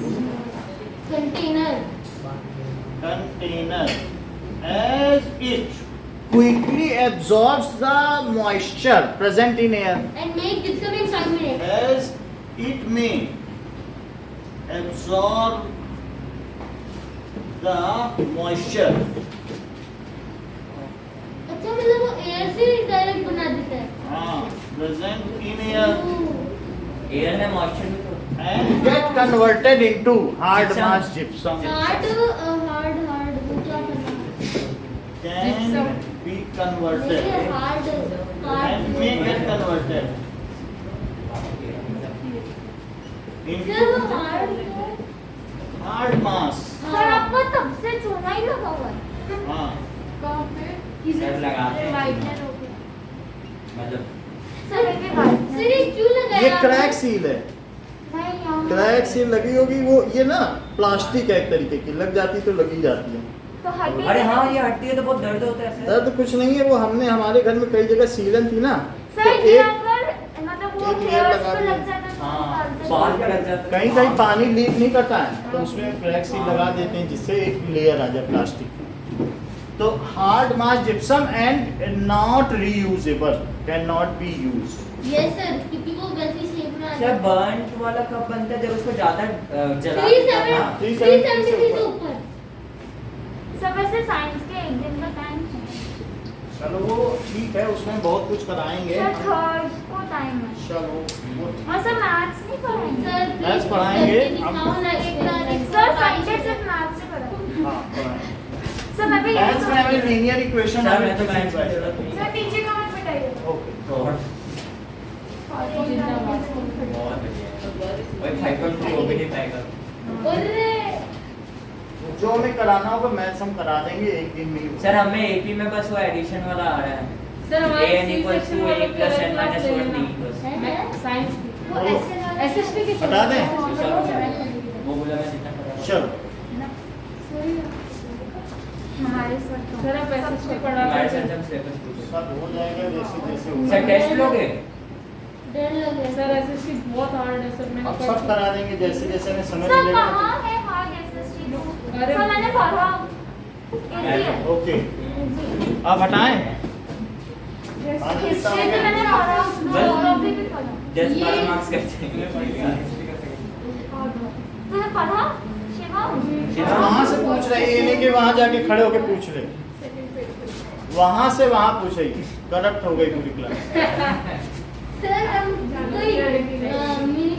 Speaker 2: container
Speaker 3: container as it quickly absorbs the moisture present in air,
Speaker 2: and make gypsum in 5 minutes.
Speaker 3: as it may absorb the moisture.
Speaker 2: अच्छा मतलब वो एयर से डायरेक्ट बना देता है।
Speaker 3: हाँ, present in air
Speaker 4: एयर में मॉइस्चर भी तो
Speaker 3: and get converted into hard mass gypsum.
Speaker 2: Hard वो क्या करना है?
Speaker 3: Can be converted
Speaker 2: ये hard
Speaker 3: and may get converted
Speaker 2: sir वो
Speaker 3: into hard mass.
Speaker 1: सर आपको तब से चूना ही लगा हुआ है।
Speaker 3: हाँ,
Speaker 1: कहाँ पे?
Speaker 4: सर लगाते हैं।
Speaker 1: वाइटनर हो गया।
Speaker 4: मतलब
Speaker 1: सर ये वाइटनर।
Speaker 2: सर ये क्यों लगाया?
Speaker 3: ये क्रैक सील है।
Speaker 1: नहीं यहाँ
Speaker 3: क्रैक सील लगी होगी, वो ये ना प्लास्टिक है एक तरीके की, लग जाती तो लगी जाती है।
Speaker 1: तो हड्डी।
Speaker 4: अरे हाँ ये हटती है तो बहुत दर्द होता है सर।
Speaker 3: दर्द कुछ नहीं है, वो हमने हमारे घर में कई जगह सीलन थी ना, तो
Speaker 1: सर ये
Speaker 3: एक
Speaker 1: अगर मतलब वो
Speaker 3: एक लेयर
Speaker 1: हेयर्स
Speaker 3: लगा
Speaker 1: पे
Speaker 3: दिया।
Speaker 1: लग जाता है तो
Speaker 4: हाँ
Speaker 1: निकालते हैं।
Speaker 4: बाल पे लग जाता है।
Speaker 3: कहीं कहीं पानी लीक नहीं करता है तो उसमें क्रैक सील लगा देते हैं जिससे एक लेयर आ जाए प्लास्टिक की। तो hard mass gypsum and not reusable, can not be used.
Speaker 2: Yes sir क्योंकि वो वैसी शेप में आ
Speaker 4: सर
Speaker 2: जाता है।
Speaker 4: बर्न वाला कब बनता है जब उसको ज्यादा जला
Speaker 2: 370 से ऊपर।
Speaker 1: सब ऐसे साइंस के एक दिन का टाइम है।
Speaker 3: चलो वो ठीक है, उसमें बहुत कुछ कराएंगे।
Speaker 1: सर थर्ड को टाइम है।
Speaker 3: चलो वो
Speaker 1: और सर मैथ्स नहीं पढ़ाएंगे।
Speaker 2: सर
Speaker 3: मैथ्स पढ़ाएंगे।
Speaker 2: दिखाओ ना एक बार
Speaker 1: सर संडे सिर्फ मैथ्स से पढ़ाएंगे।
Speaker 3: हाँ पढ़ाएंगे।
Speaker 1: सर मैं भी
Speaker 3: मैथ्स में हमें लीनियर इक्वेशन
Speaker 4: सर मैं तो मैथ्स में जरूरत नहीं
Speaker 1: सर टीचर का मत बताइए।
Speaker 3: ओके
Speaker 4: बहुत वही 5.2 वो भी नहीं पाएगा।
Speaker 2: अरे
Speaker 3: जो हमें कराना होगा मैथ्स हम करा देंगे एक दिन में ही।
Speaker 4: सर हमें एपी में बस वो एडिशन वाला आ रहा है।
Speaker 10: सर हमारे
Speaker 4: an equals to a plus n minus 1 d बस।
Speaker 10: साइंस
Speaker 2: वो
Speaker 10: एसएसटी की
Speaker 3: हटा दें?
Speaker 4: वो बोला मैं जितना पढ़ा।
Speaker 3: चलो
Speaker 1: हमारे सर तो
Speaker 10: सर आप एसएसटी पढ़ा
Speaker 4: हमारे सर जब सिलेबस पूछे।
Speaker 3: सब हो जाएगा जैसे जैसे होगा।
Speaker 4: सर टेस्ट लोगे?
Speaker 2: डर लग रहा
Speaker 10: सर एसएसटी बहुत हार्ड है सर मैंने
Speaker 3: अब सब करा देंगे जैसे जैसे हमें समय
Speaker 1: सर
Speaker 3: मिलेगा।
Speaker 1: कहाँ है हार्ड एसएसटी तो
Speaker 10: अरे
Speaker 1: सर मैंने पढ़ा इजी है।
Speaker 3: ओके आप हटाएं।
Speaker 1: हिस्ट्री तो मैंने पढ़ा ज्योग्राफी भी पढ़ा।
Speaker 4: 10-12 मार्क्स करते हैं।
Speaker 1: तूने पढ़ा शिवा?
Speaker 3: वहाँ से पूछ रहे ये नहीं कि वहाँ जाके खड़े होके पूछ रहे, वहाँ से वहाँ पूछ रही, करप्ट हो गई पूरी क्लास।
Speaker 2: सर हम कोई मिनी